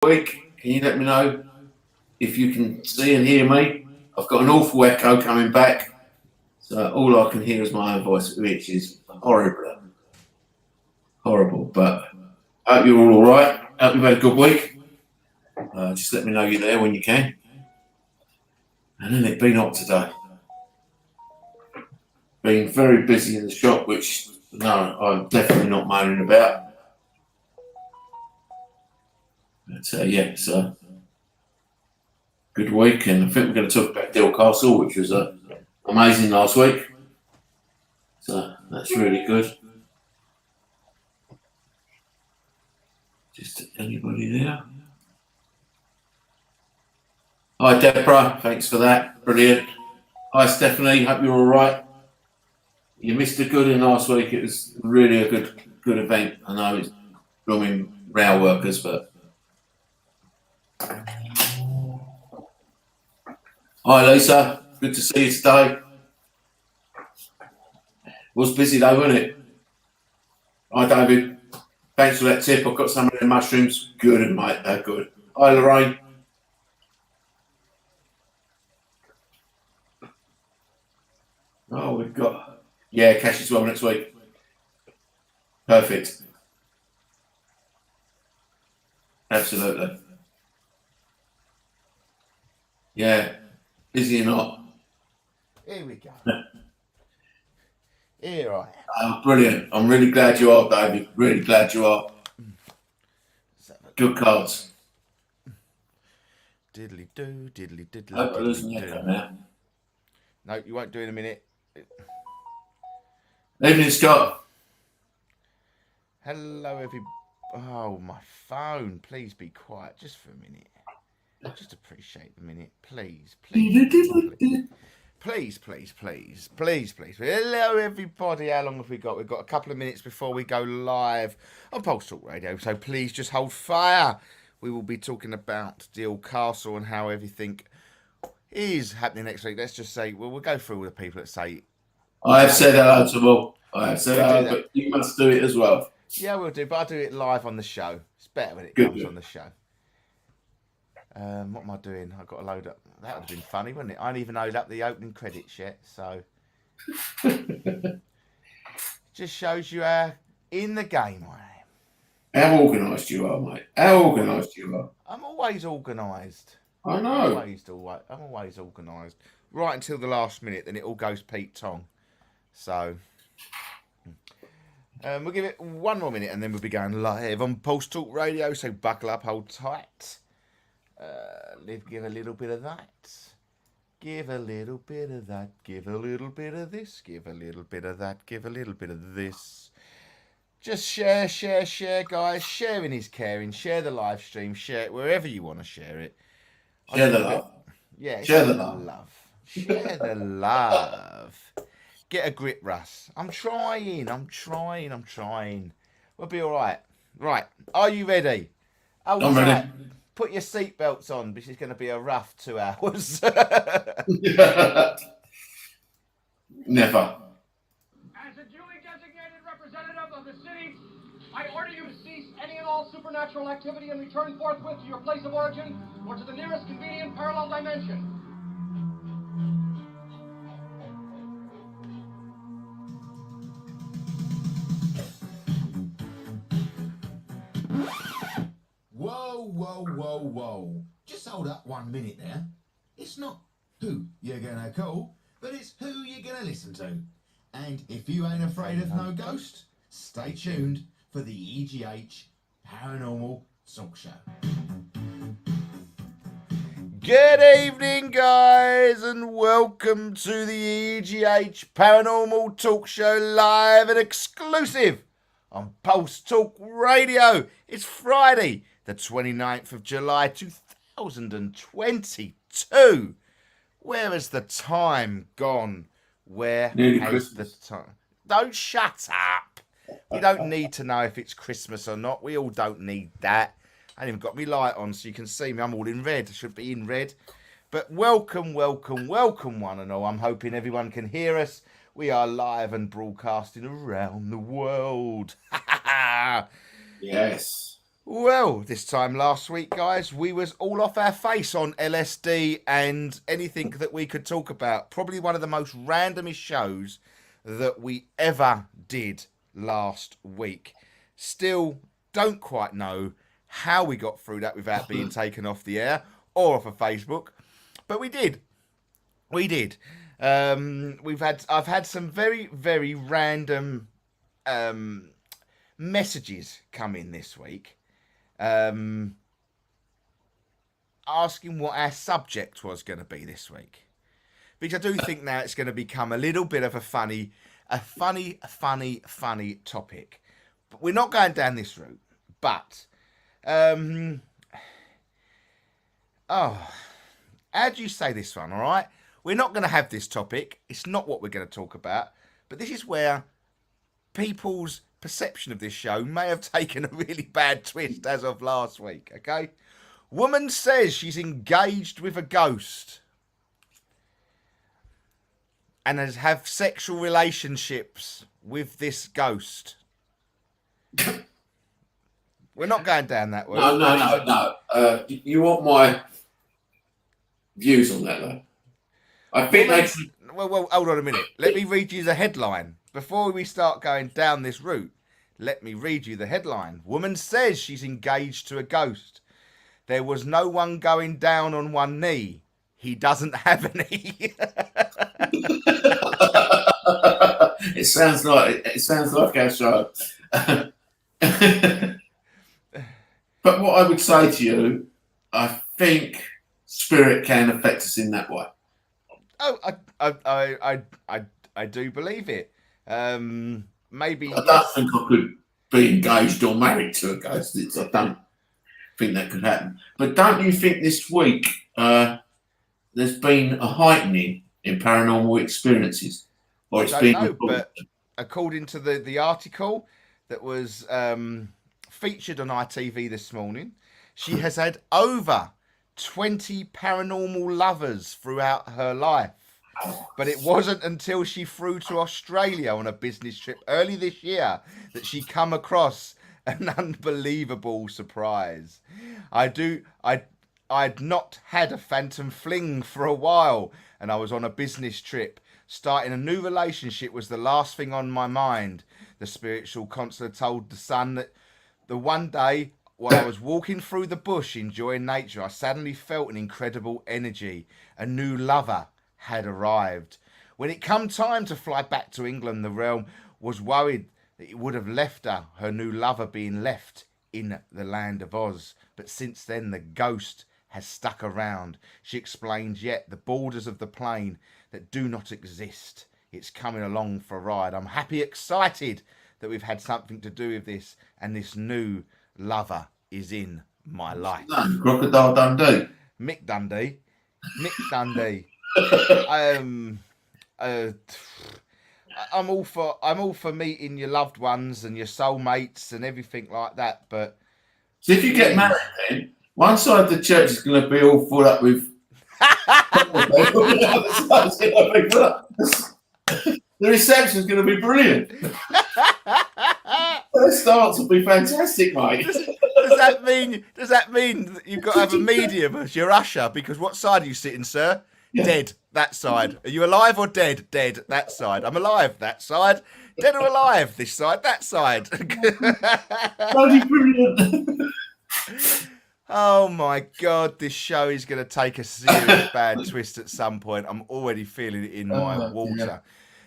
week. Can you let me know if you can see and hear me? I've got an awful echo coming back, so all I can hear is my own voice, which is horrible. But I hope you're all right. Hope you've had a good week. Just let me know you're there when you can. And then it's been hot today. Been very busy in the shop, which no, I'm definitely not moaning about. But yeah, so good week, and I think we're going to talk about Dill Castle, which was amazing last week. So that's really good. Just anybody there? Hi Deborah, thanks for that. Brilliant. Hi Stephanie, hope you're all right. You missed a good one last week. It was really a good event. I know it's blooming rail workers, but hi Lisa, good to see you today. Was busy though, wasn't it? Hi David, thanks for that tip. I've got some of the mushrooms. Good, mate, they're good. Hi Lorraine. Oh, we've got, yeah, Cash as well next week. Perfect. Absolutely. Yeah, busy or not. Here we go. Here I am. Oh, brilliant. I'm really glad you are, David. Really glad you are. Good cards. Diddly do, diddly diddly. I hope I lose an echo now. No, you won't do in a minute. Evening, Scott. Hello, everybody. Oh, my phone. Please be quiet just for a minute. Just appreciate the minute. Please. Please. Hello, everybody. How long have we got? We've got a couple of minutes before we go live on Pulse Talk Radio. So please just hold fire. We will be talking about Dill Castle and how everything is happening next week. Let's just say, we'll go through all the people that say. I have said hello to all. I have said hello, but you must do it as well. Yeah, we'll do, but I'll do it live on the show. It's better when it comes on the show. What am I doing? I've got to load up. That would have been funny, wouldn't it? I ain't even loaded up the opening credits yet, so. Just shows you how in the game I am. How organised you are, mate. How organised you are. I'm always organised. I know. I'm always organised. Right until the last minute, then it all goes Pete Tong. So. We'll give it one more minute and then we'll be going live on Pulse Talk Radio, so buckle up, hold tight. Give a little bit of that. Give a little bit of that. Give a little bit of this. Give a little bit of that. Give a little bit of this. Just share, guys. Sharing is caring. Share the live stream. Share it wherever you want to share it. Share the love. Yeah, share the love. Share the love. Get a grip, Russ. I'm trying. We'll be all right. Right. Are you ready? Oh, I'm ready. Put your seatbelts on. This is going to be a rough 2 hours. Never. As a duly designated representative of the city, I order you to cease any and all supernatural activity and return forthwith to your place of origin or to the nearest convenient parallel dimension. Whoa. Just hold up 1 minute there. It's not who you're gonna call, but it's who you're gonna listen to. And if you ain't afraid of no ghost, stay tuned for the EGH Paranormal Talk Show. Good evening, guys, and welcome to the EGH Paranormal Talk Show live and exclusive on Pulse Talk Radio. It's Friday, the 29th of July, 2022. Where has the time gone? Where has the time? Don't shut up. You don't need to know if it's Christmas or not. We all don't need that. I ain't even got my light on so you can see me. I'm all in red. I should be in red. But welcome one and all. I'm hoping everyone can hear us. We are live and broadcasting around the world. Yes. Well, this time last week, guys, we was all off our face on LSD and anything that we could talk about. Probably one of the most randomest shows that we ever did last week. Still don't quite know how we got through that without being taken off the air or off of Facebook, but we did. We did. I've had some very, very random messages come in this week. Asking what our subject was going to be this week, because I do think now it's going to become a little bit of a funny topic. But we're not going down this route. But how do you say this one? All right, we're not going to have this topic. It's not what we're going to talk about. But this is where people's perception of this show may have taken a really bad twist as of last week. Okay, woman says she's engaged with a ghost and has have sexual relationships with this ghost. We're not going down that way. No. You want my views on that, though? I think Well, hold on a minute. Let me read you the headline. Before we start going down this route, let me read you the headline. Woman says she's engaged to a ghost. There was no one going down on one knee. He doesn't have any. It sounds like our show. But what I would say to you, I think spirit can affect us in that way. Oh, I do believe it. Maybe. I don't think I could be engaged or married to a ghost. I don't think that could happen. But don't you think this week there's been a heightening in paranormal experiences? Or it's been know, but according to the article that was featured on ITV this morning, she has had over 20 paranormal lovers throughout her life. But it wasn't until she flew to Australia on a business trip early this year that she come across an unbelievable surprise. I'd not had a phantom fling for a while, and I was on a business trip. Starting a new relationship was the last thing on my mind. The spiritual counselor told the Sun that the one day while I was walking through the bush enjoying nature, I suddenly felt an incredible energy. A new lover had arrived. When it come time to fly back to England, the realm was worried that it would have left her new lover being left in the land of Oz. But since then, the ghost has stuck around. She explains, yet the borders of the plane that do not exist. It's coming along for a ride. I'm happy, excited that we've had something to do with this, and this new lover is in my life. No, Crocodile Dundee. Mick Dundee. I'm all for meeting your loved ones and your soulmates and everything like that. But so if you get married, then one side of the church is going to be all full up with. The reception is going to be brilliant. The starts will be fantastic, mate. Does that mean that you've got to have a medium as your usher? Because what side are you sitting, sir? Yeah. Dead, that side. Are you alive or dead? Dead, that side. I'm alive, that side. Dead or alive, this side, that side. Bloody brilliant. Oh my God, this show is going to take a serious bad twist at some point. I'm already feeling it in my water. Yeah.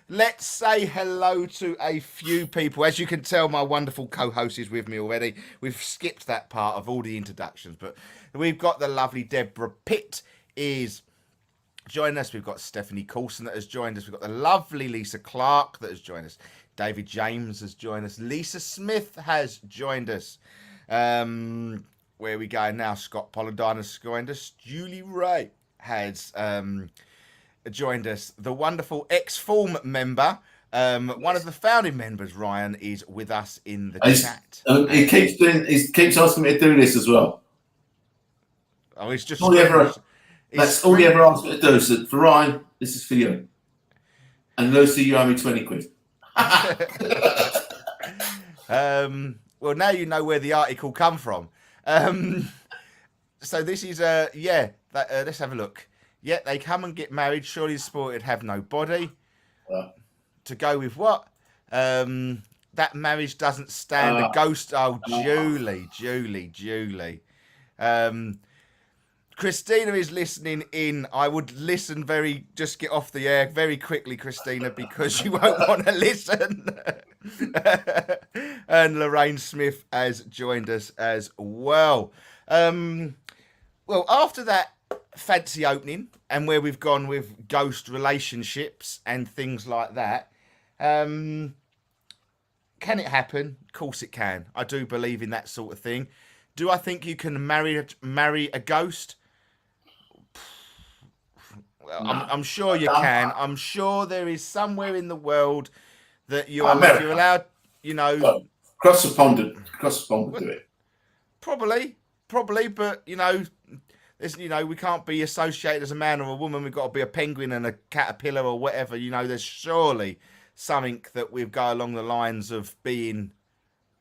Let's say hello to a few people. As you can tell, my wonderful co-host is with me already. We've skipped that part of all the introductions, but we've got the lovely Deborah Pitt is joining us. We've got Stephanie Coulson that has joined us. We've got the lovely Lisa Clark that has joined us. David James has joined us. Lisa Smith has joined us. Where we go now? Scott Polladine has joined us. Julie Ray has joined us. The wonderful X-Form member, one of the founding members, Ryan, is with us in the chat. He keeps asking me to do this as well. Oh, it's just that's all he ever asked me to do. So for Ryan, this is for you. And Lucy, you owe me 20 quid. Well, now you know where the article come from. So this is let's have a look. Yeah, they come and get married. Surely the sport would have no body. To go with what? That marriage doesn't stand a ghost. Oh, Julie. Christina is listening in. I would listen just get off the air very quickly, Christina, because you won't want to listen. And Lorraine Smith has joined us as well. Well, after that fancy opening and where we've gone with ghost relationships and things like that, can it happen? Of course it can. I do believe in that sort of thing. Do I think you can marry a ghost? Well, I'm sure you can. I'm sure there is somewhere in the world that you're allowed, Well, across the pond would do it. Probably, but we can't be associated as a man or a woman. We've got to be a penguin and a caterpillar or whatever. There's surely something that we go along the lines of being.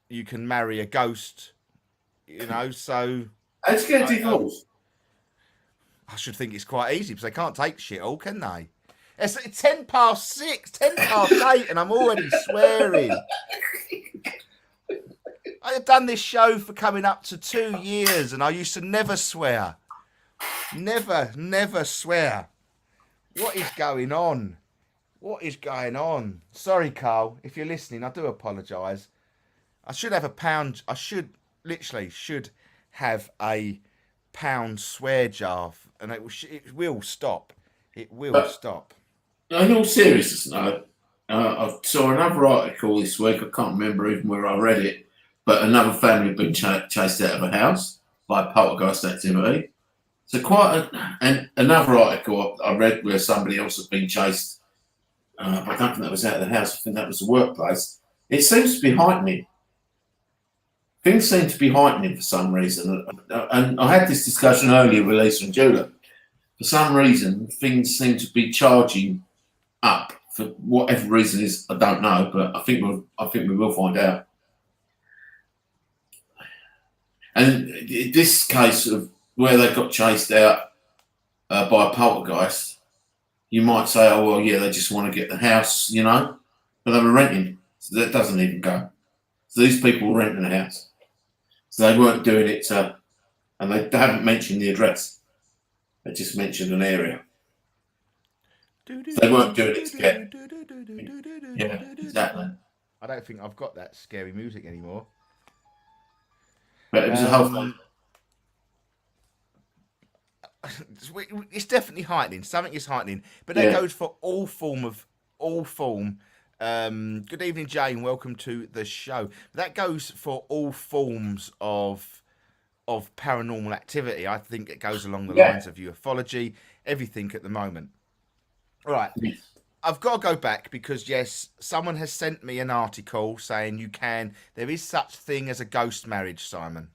You can marry a ghost, So Let's get divorced. I should think it's quite easy because they can't take shit all, can they? It's 6:10, 8, and I'm already swearing. I have done this show for coming up to 2 years, and I used to never swear. Never swear. What is going on? Sorry, Carl, if you're listening, I do apologise. I should have I should have a pound swear jar, and it will stop. It will stop. In all seriousness, no. I saw another article this week. I can't remember even where I read it, but another family had been chased out of a house by poltergeist activity. So another article I read where somebody else had been chased. But I don't think that was out of the house. I think that was the workplace. It seems to be heightening. Things seem to be heightening for some reason. And I had this discussion earlier with Lisa and Julia. For some reason, things seem to be charging up. For whatever reason is, I don't know, but I think we will find out. And in this case of where they got chased out by a poltergeist, you might say, oh, well, yeah, they just want to get the house, but they were renting. So that doesn't even go. So these people were renting the house. So they weren't doing it and they haven't mentioned the address. They just mentioned an area. They weren't doing it together. Yeah, exactly. I don't think I've got that scary music anymore. But it was a whole thing. It's definitely heightening. Something is heightening, but that goes for all form. Good evening, Jane. Welcome to the show. That goes for all forms of paranormal activity. I think it goes along the lines of ufology, everything at the moment. All right. Yes. I've got to go back because, yes, someone has sent me an article saying there is such thing as a ghost marriage, Simon.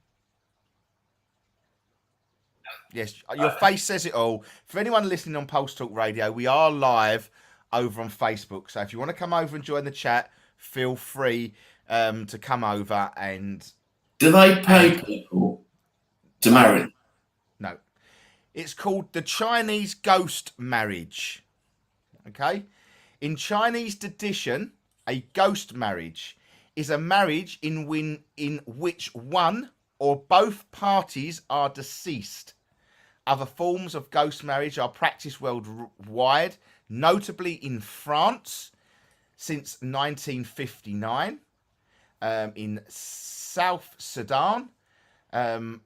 Yes, your face says it all. For anyone listening on Pulse Talk Radio, we are live over on Facebook. So if you want to come over and join the chat, feel free to come over and... Do they pay people to marry? No. It's called the Chinese ghost marriage. Okay? In Chinese tradition, a ghost marriage is a marriage in which one or both parties are deceased. Other forms of ghost marriage are practiced worldwide, notably in France since 1959, in South Sudan,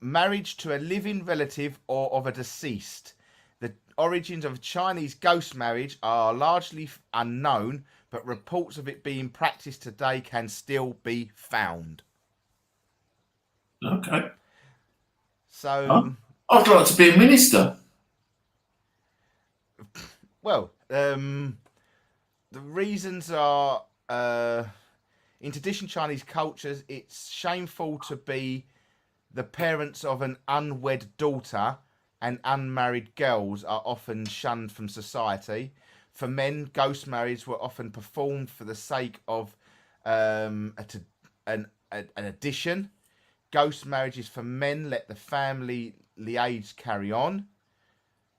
marriage to a living relative or of a deceased. The origins of Chinese ghost marriage are largely unknown, but reports of it being practiced today can still be found. Okay. So... I'd like to be a minister. Well, the reasons are, in traditional Chinese cultures, it's shameful to be the parents of an unwed daughter, and unmarried girls are often shunned from society. For men, ghost marriages were often performed for the sake of an addition Ghost marriages for men let the family liaise carry on.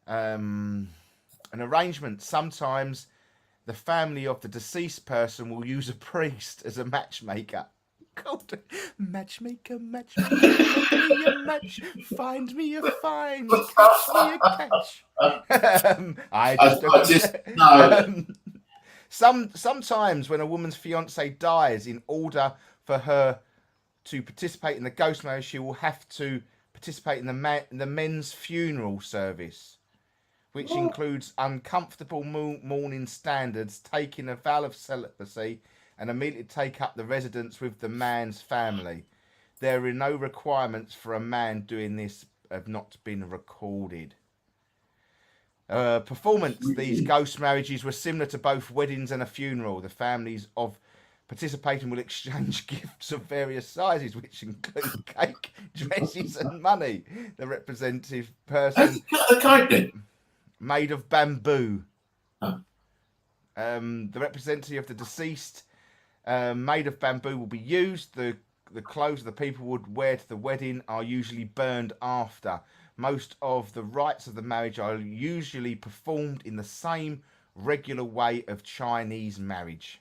An arrangement. Sometimes the family of the deceased person will use a priest as a matchmaker. God, matchmaker, matchmaker, make me a match, find me a find, catch me a catch. I just no. Sometimes when a woman's fiance dies, in order for her to participate in the ghost marriage, she will have to participate in the men's funeral service, which includes uncomfortable mourning standards, taking a vow of celibacy, and immediately take up the residence with the man's family. There are no requirements for a man doing this have not been recorded. Performance. These ghost marriages were similar to both weddings and a funeral. The families of participating will exchange gifts of various sizes, which include cake, dresses, and money. The representative person made of bamboo. Oh. The representative of the deceased made of bamboo will be used. The clothes the people would wear to the wedding are usually burned after. Most of the rites of the marriage are usually performed in the same regular way of Chinese marriage.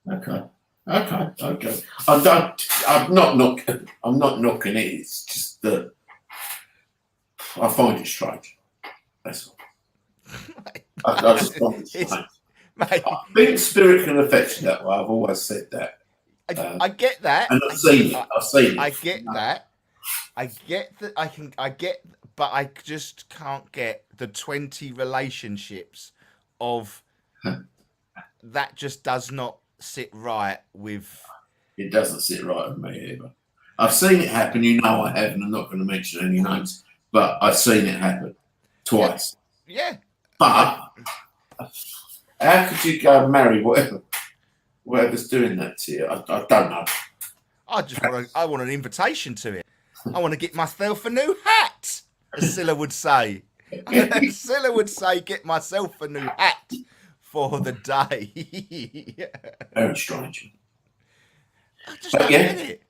Okay. I'm not knocking it. It's just that I find it strange. That's all. I just find it strange. Mate, I think spirit can affect you that way. I've always said that. I get that. And I've seen it. I get that. I get that. But I just can't get the 20 relationships of that. Just does not sit right with. It doesn't sit right with me either. I've seen it happen. You know I have, and I'm not going to mention any names, but I've seen it happen twice. Yeah. But how could you go and marry whatever's doing that to you? I don't know. I want an invitation to it. I want to get myself a new hat, as Scylla would say. Scylla would say, get myself a new hat for the day. Very strange. I just don't get it.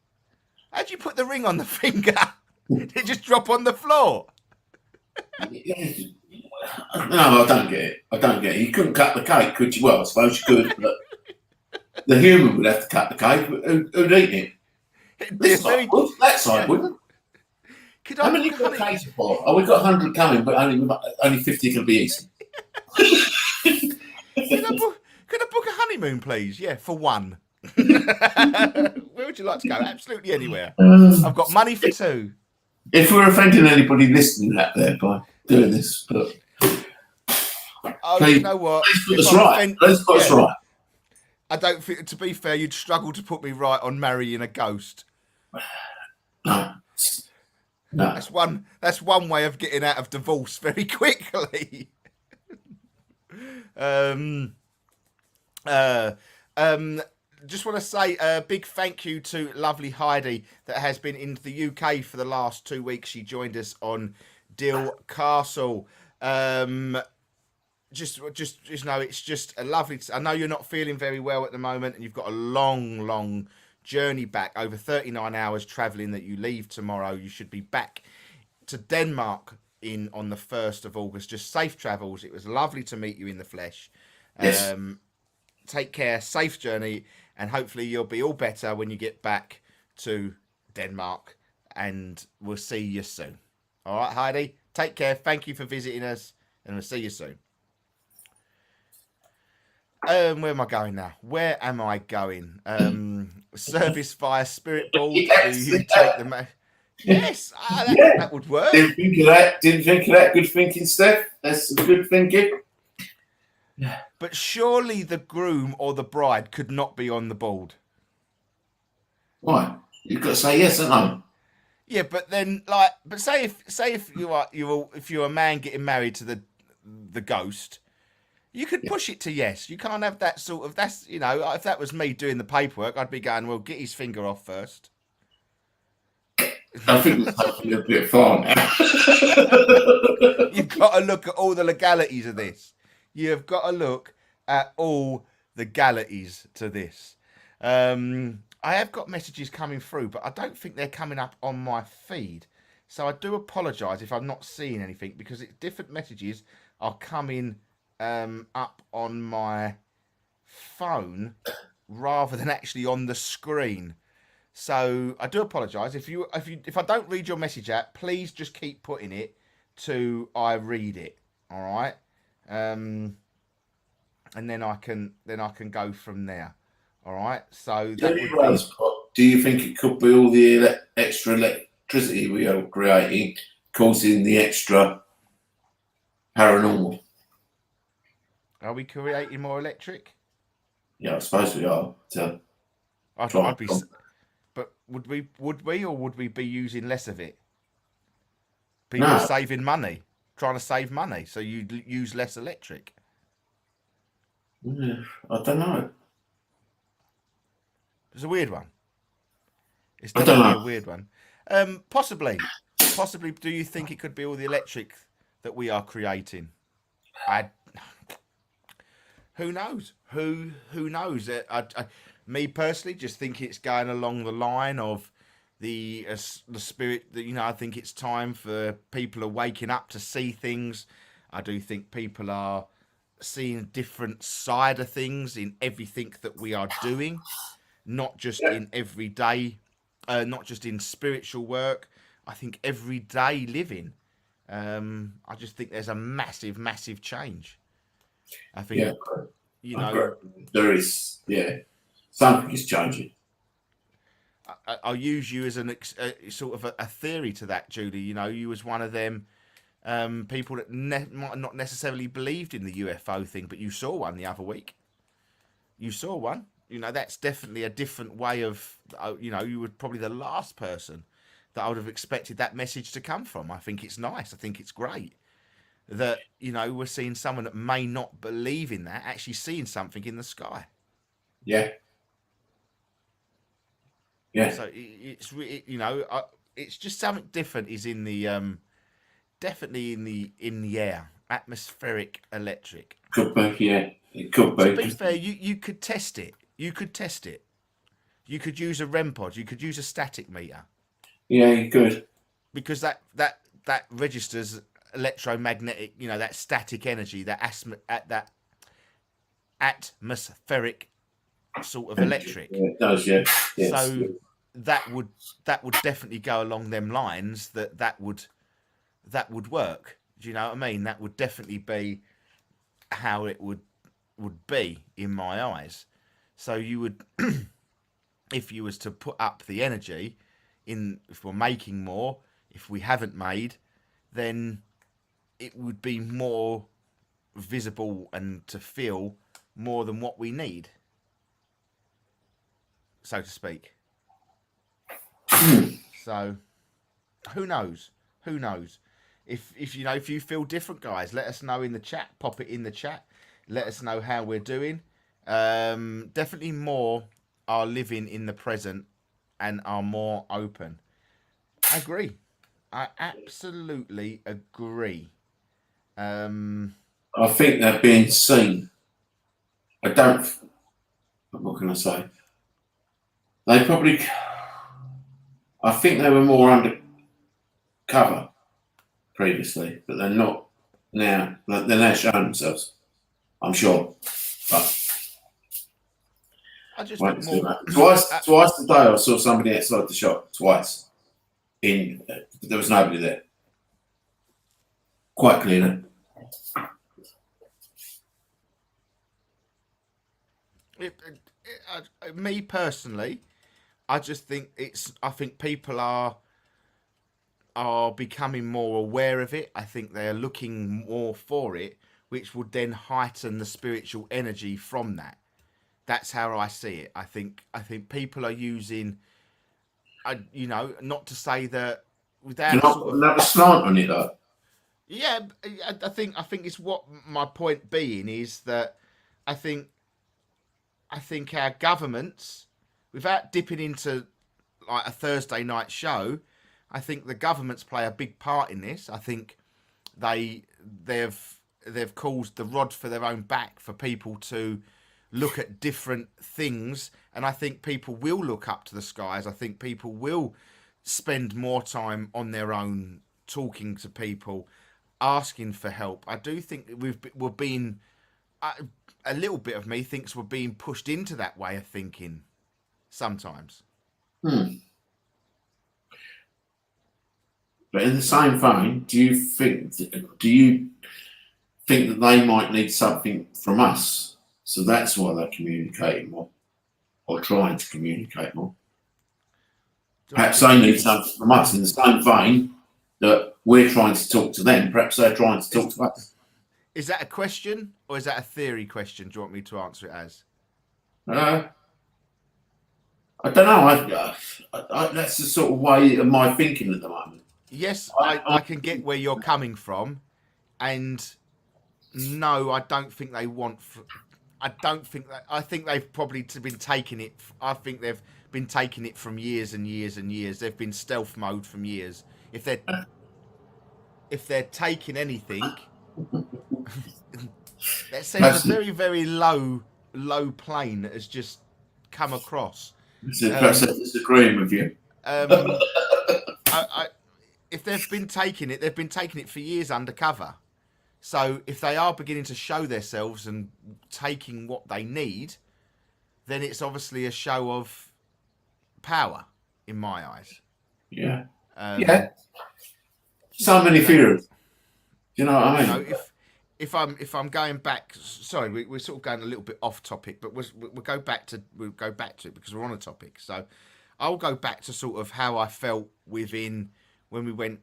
How'd you put the ring on the finger? Did it just drop on the floor? No, I don't get it. You couldn't cut the cake, could you? Well, I suppose you could, but the human would have to cut the cake. Who'd eat it? This side would. That side wouldn't. How many you got cake for? Oh, we've got 100 coming, but only 50 can be eaten. Could I book a honeymoon, please? Yeah, for one. Where would you like to go? Absolutely anywhere. I've got money for two. If we're offending anybody listening out there by doing this, but you know what? Let's put us right. I don't think, to be fair, you'd struggle to put me right on marrying a ghost. No. That's one way of getting out of divorce very quickly. Just want to say a big thank you to lovely Heidi that has been in the UK for the last 2 weeks. She joined us on Dill Castle. Just know it's just a lovely. I know you're not feeling very well at the moment, and you've got a long journey back, over 39 hours travelling that you leave tomorrow. You should be back to Denmark on the 1st of August. Just safe travels. It was lovely to meet you in the flesh. Yes. Take care, safe journey, and hopefully you'll be all better when you get back to Denmark, and we'll see you soon. All right, Heidi, take care. Thank you for visiting us, and we'll see you soon. Where am I going now? Where am I going? Service via Spirit Board. Yes, You take the Yes, that would work. Didn't think of that. Good thinking, Steph. That's some good thinking. But surely the groom or the bride could not be on the board. Why? You've got to say yes or no. Yeah, but then, say if you're a man getting married to the ghost, you could push it to yes. You can't have that sort of. That's if that was me doing the paperwork, I'd be going, well, get his finger off first. I think it's taking a bit far now. You've got to look at all the legalities of this. You've got to look at all the legalities to this. I have got messages coming through, but I don't think they're coming up on my feed. So I do apologise if I'm not seeing anything, because different messages are coming up on my phone rather than actually on the screen. So I do apologise if I don't read your message out. Please just keep putting it to I read it. All right, and then I can go from there. All right. So that would be. Do you think it could be all the extra electricity we are creating causing the extra paranormal? Are we creating more electric? Yeah, I suppose we are. So, I'd be. But would we, or would we be using less of it? People are saving money, trying to save money, so you'd use less electric. Yeah, I don't know. It's a weird one. It's I don't definitely know. a weird one. Possibly. Do you think it could be all the electric that we are creating? Who knows? Who knows? Me personally, just think it's going along the line of the spirit that, I think it's time for people are waking up to see things. I do think people are seeing a different side of things in everything that we are doing, not just in everyday, not just in spiritual work. I think everyday living. I just think there's a massive change. I think, there is, something is changing. I'll use you as sort of a theory to that, Judy. You was one of them people that might not necessarily believed in the UFO thing, but you saw one the other week. You saw one. That's definitely a different way of, you were probably the last person that I would have expected that message to come from. I think it's nice. I think it's great that, we're seeing someone that may not believe in that actually seeing something in the sky. Yeah. Yeah. So it's it's just something different is in the definitely in the air, atmospheric electric. Could be, yeah. It could be. To be fair, you could test it. You could test it. You could use a REM pod. You could use a static meter. Yeah, you could. Because that registers electromagnetic, that static energy, that atmospheric sort of electric. Yeah, it does, yeah. Yes. So that would definitely go along them lines. That would work. Do you know what I mean? That would definitely be how it would be in my eyes. So you would, if you was to put up the energy if we're making more, if we haven't made, then it would be more visible and to feel more than what we need, so to speak. So who knows? If you feel different, guys, let us know in the chat. Pop it in the chat. Let us know how we're doing. Definitely more are living in the present and are more open. I agree. I absolutely agree. I think they're being seen. What can I say? I think they were more undercover previously, but they're not now. They're now showing themselves, I'm sure. But I just twice today I saw somebody outside the shop twice. There was nobody there. Quite clearly. Me personally, I just think I think people are becoming more aware of it. I think they are looking more for it, which would then heighten the spiritual energy from that. That's how I see it. I think people are using, not to say that without another slant on it though. Yeah, I think it's what my point being is that I think our governments, without dipping into like a Thursday night show, I think the governments play a big part in this. I think they've caused the rod for their own back for people to look at different things And I think people will look up to the skies. I think people will spend more time on their own, talking to people, asking for help. I do think we're being, a little bit of me thinks we're being pushed into that way of thinking sometimes. But in the same vein, do you think that they might need something from us? So that's why they're communicating more, or trying to communicate more. Perhaps they need something from us in the same vein that we're trying to talk to them. Perhaps they're trying to talk to us. Is that a question or is that a theory question? Do you want me to answer it as? I don't know. That's the sort of way of my thinking at the moment. Yes, I can get where you're coming from, and no, I don't think they want. I don't think that. I think they've probably been taking it. I think they've been taking it from years and years and years. They've been stealth mode from years. If they're taking anything, that seems a very, very low plane that has just come across. So perhaps they're disagreeing with you. If they've been taking it, they've been taking it for years undercover. So if they are beginning to show themselves and taking what they need, then it's obviously a show of power in my eyes. Yeah. Yeah. So many theories. You know what I mean? If I'm going back, sorry, we're sort of going a little bit off topic, but we'll go back to it because we're on a topic. So I'll go back to sort of how I felt when we went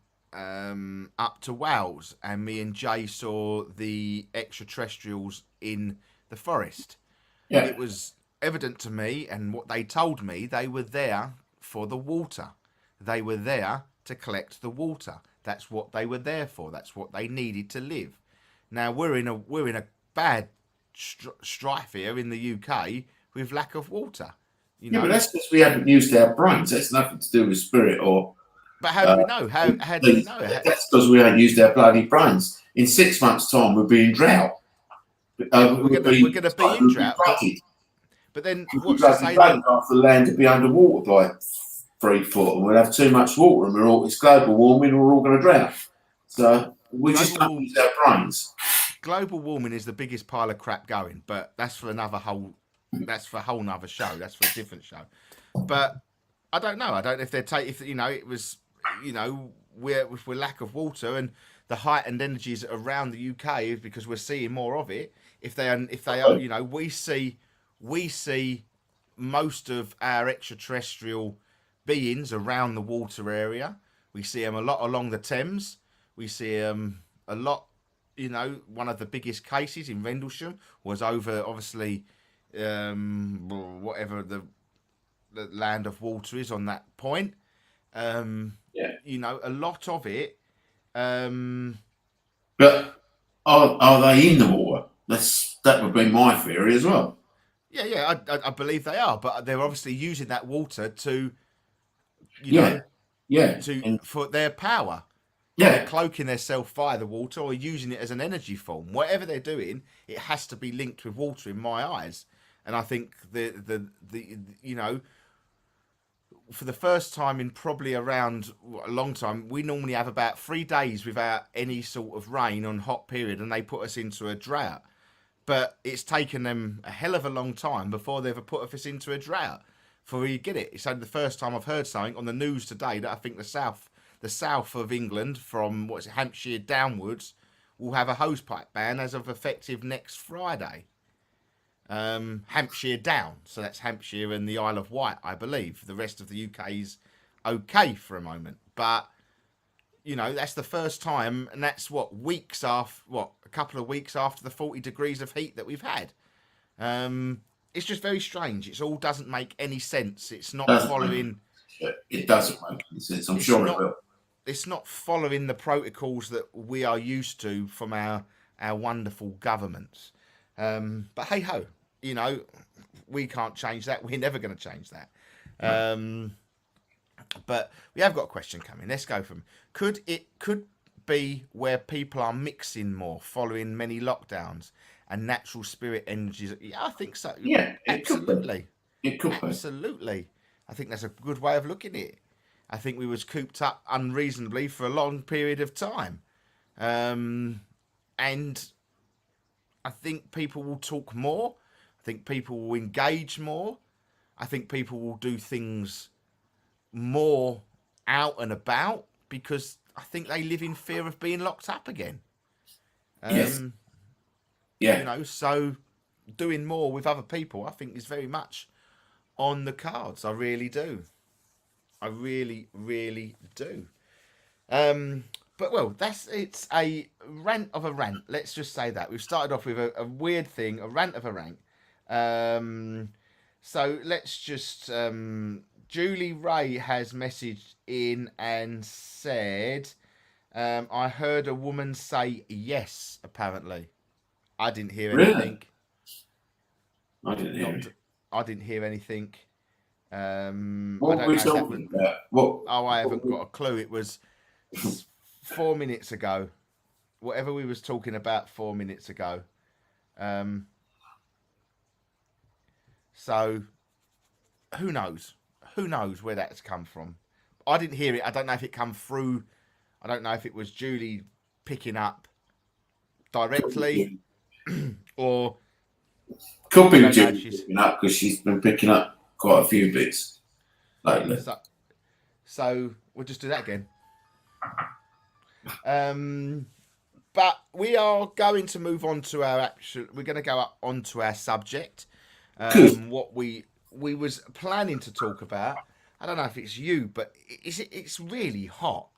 up to Wales and me and Jay saw the extraterrestrials in the forest. Yeah. It was evident to me, and what they told me, they were there for the water. They were there to collect the water. That's what they were there for. That's what they needed to live. Now we're in a bad strife here in the UK with lack of water. You know? Yeah, but that's because we haven't used our brains. That's nothing to do with spirit or. But how do we know? How do we know? That's because we haven't used our bloody brains. In 6 months' time, we'll be in drought. We're going to be in drought. But then, what's to say that half the land will be underwater by 3 foot, and we'll have too much water, and it's global warming. We're all going to drown. So we just don't use our brains. Global warming is the biggest pile of crap going, but that's for a whole nother show. That's for a different show. But I don't know. I don't know if we're lack of water and the heightened energies around the UK is because we're seeing more of it. If they are, we see most of our extraterrestrial beings around the water area. We see them a lot along the Thames. We see them a lot. One of the biggest cases in Rendlesham was over, obviously, whatever the land of water is on that point. A lot of it. But are they in the water? That would be my theory as well. Yeah, I believe they are, but they're obviously using that water to, for their power. Yeah, they're cloaking themselves via the water or using it as an energy form. Whatever they're doing, it has to be linked with water in my eyes. And I think for the first time in probably around a long time, we normally have about 3 days without any sort of rain on hot period, and they put us into a drought. But it's taken them a hell of a long time before they've put us into a drought. For we get it. It's only the first time I've heard something on the news today that I think the south of England, from Hampshire downwards, will have a hosepipe ban as of effective next Friday. Hampshire down, so that's Hampshire and the Isle of Wight, I believe. The rest of the UK is okay for a moment, but that's the first time, and that's a couple of weeks after the 40 degrees of heat that we've had. It's just very strange. It all doesn't make any sense. It's not following. It doesn't make any sense. I'm sure it will. It's not following the protocols that we are used to from our wonderful governments. But hey ho, we can't change that. We're never going to change that. But we have got a question coming. Let's go from could be where people are mixing more following many lockdowns and natural spirit energies. Yeah, I think so. Yeah, absolutely. It could be. Absolutely. I think that's a good way of looking at it. I think we was cooped up unreasonably for a long period of time. And I think people will talk more. I think people will engage more. I think people will do things more out and about because I think they live in fear of being locked up again. Yes. Yeah. You know, so doing more with other people, I think, is very much on the cards. I really do. I really, really do. But well, it's a rant of a rant. Let's just say that we've started off with a weird thing, a rant of a rant. So let's just. Julie Ray has messaged in and said, "I heard a woman say yes." Apparently, I didn't hear anything. I didn't hear it. I didn't hear anything. What were we talking about? Oh, I haven't got a clue. It was 4 minutes ago. Whatever we was talking about 4 minutes ago. So, who knows? Who knows where that's come from? I didn't hear it. I don't know if it come through. I don't know if it was Julie picking up directly or... Could be Julie picking up because she's been picking up quite a few bits lately. So we'll just do that again. But we are going to move on to our actual. We're going to go up onto our subject. What we was planning to talk about. I don't know if it's you, but it's really hot.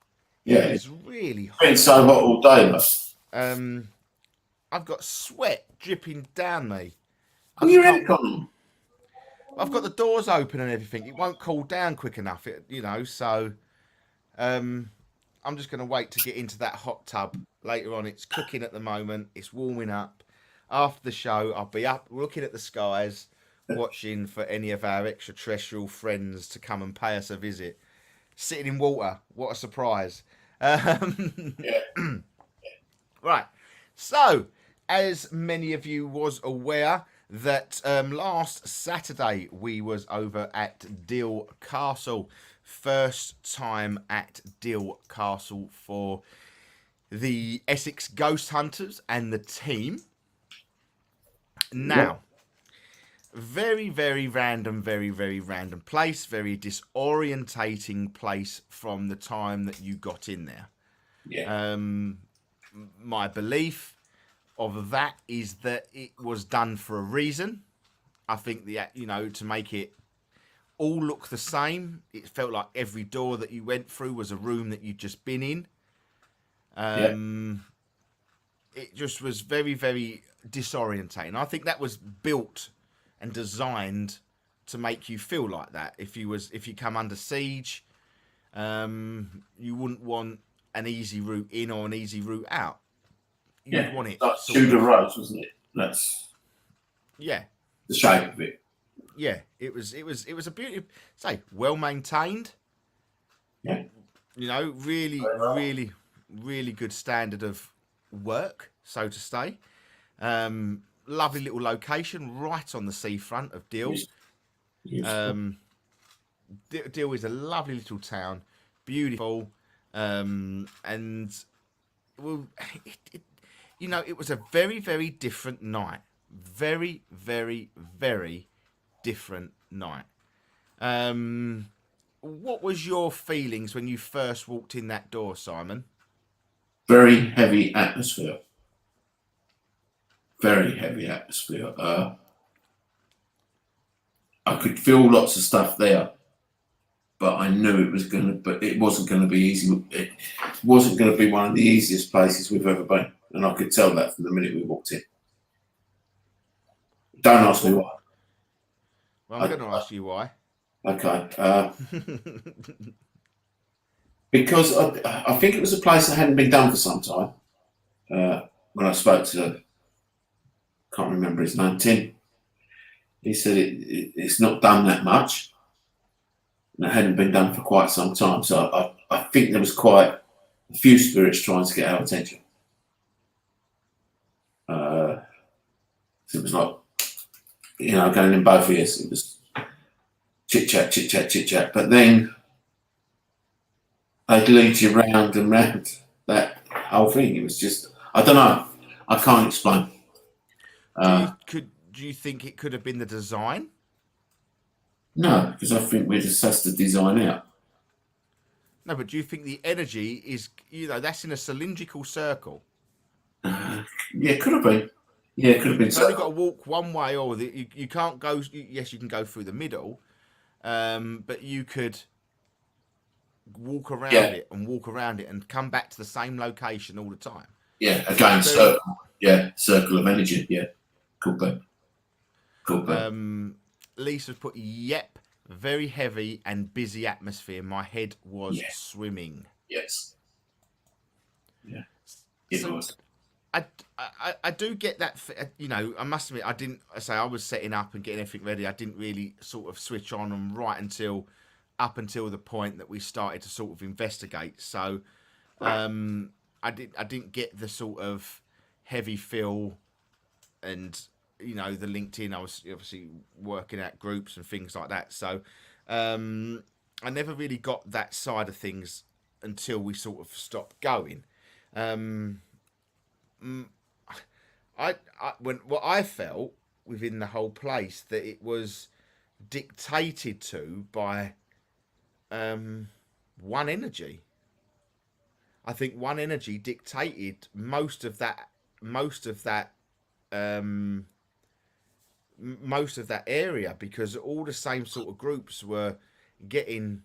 Yeah, it's really hot. It's been so hot all day, mate. I've got sweat dripping down me. Have you aircon? I've got the doors open and everything. It won't cool down quick enough, so I'm just going to wait to get into that hot tub later on. It's cooking at the moment. It's warming up. After the show, I'll be up looking at the skies, watching for any of our extraterrestrial friends to come and pay us a visit. Sitting in water. What a surprise. Right. So, as many of you was aware, that last Saturday we was over at Deal Castle. First time at Deal Castle for the Essex Ghost Hunters and the team. Now, very, very random place, very disorientating place from the time that you got in there. Yeah. My belief of that is that it was done for a reason. I think to make it all look the same. It felt like every door that you went through was a room that you'd just been in. It just was very, very disorientating. I think that was built and designed to make you feel like that. If you come under siege, you wouldn't want an easy route in or an easy route out. You'd want it like Tudor Rose, wasn't it? That's the shape of it. Yeah, it was a beautiful, well maintained. Yeah. Really, really good standard of work, so to say. Lovely little location right on the seafront of Deal. Deal is a lovely little town, beautiful, and well, it was a very, very different night. Very, very, very different night. What was your feelings when you first walked in that door, Simon? Very heavy atmosphere. Very heavy atmosphere. I could feel lots of stuff there, but I knew it wasn't going to be easy. It wasn't going to be one of the easiest places we've ever been, and I could tell that from the minute we walked in. Don't ask me why. Well, I'm going to ask you why. Okay. Because I think it was a place that hadn't been done for some time. When I spoke to, can't remember his name, Tim, he said it's not done that much. And it hadn't been done for quite some time. So I think there was quite a few spirits trying to get our attention. So it was like, going in both ears. It was chit chat. But then they'd lead you round and round that whole thing. It was just, I don't know. I can't explain. Do you think it could have been the design? No, because I think we just sussed the design out. No, but do you think the energy is, that's in a cylindrical circle? Yeah, it could have been. Yeah, it could have been. You've only got to walk one way, or you can't go. Yes, you can go through the middle, but you could walk around it and walk around it and come back to the same location all the time. Yeah, again, circle. Yeah, circle of energy. Yeah, could be. Lisa's put, yep, very heavy and busy atmosphere. My head was swimming. Yes. Yeah. It was. I do get that, I must admit, I was setting up and getting everything ready. I didn't really sort of switch on and up until the point that we started to sort of investigate. So I didn't get the sort of heavy feel and, the LinkedIn. I was obviously working out groups and things like that. So I never really got that side of things until we sort of stopped going. What I felt within the whole place, that it was dictated to by one energy. I think one energy dictated most of that area, because all the same sort of groups were getting,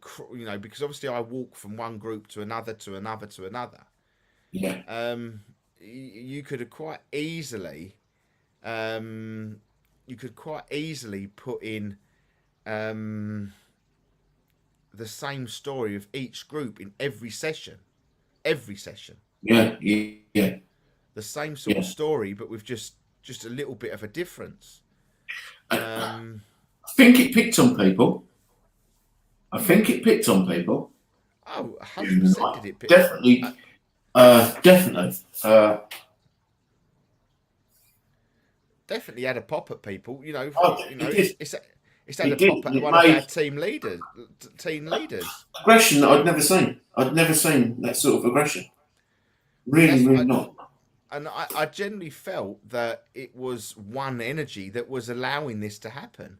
because obviously I walk from one group to another to another to another. Yeah. You could have quite easily, put in the same story of each group in every session. Yeah. The same sort of story, but with just a little bit of a difference. I think it picked on people. Oh, 100% did it pick? Definitely. Definitely had a pop at people. It's had It a pop did. at one of our team leaders. Aggression that I'd never seen. I'd never seen that sort of aggression. Really not. And I generally felt that it was one energy that was allowing this to happen.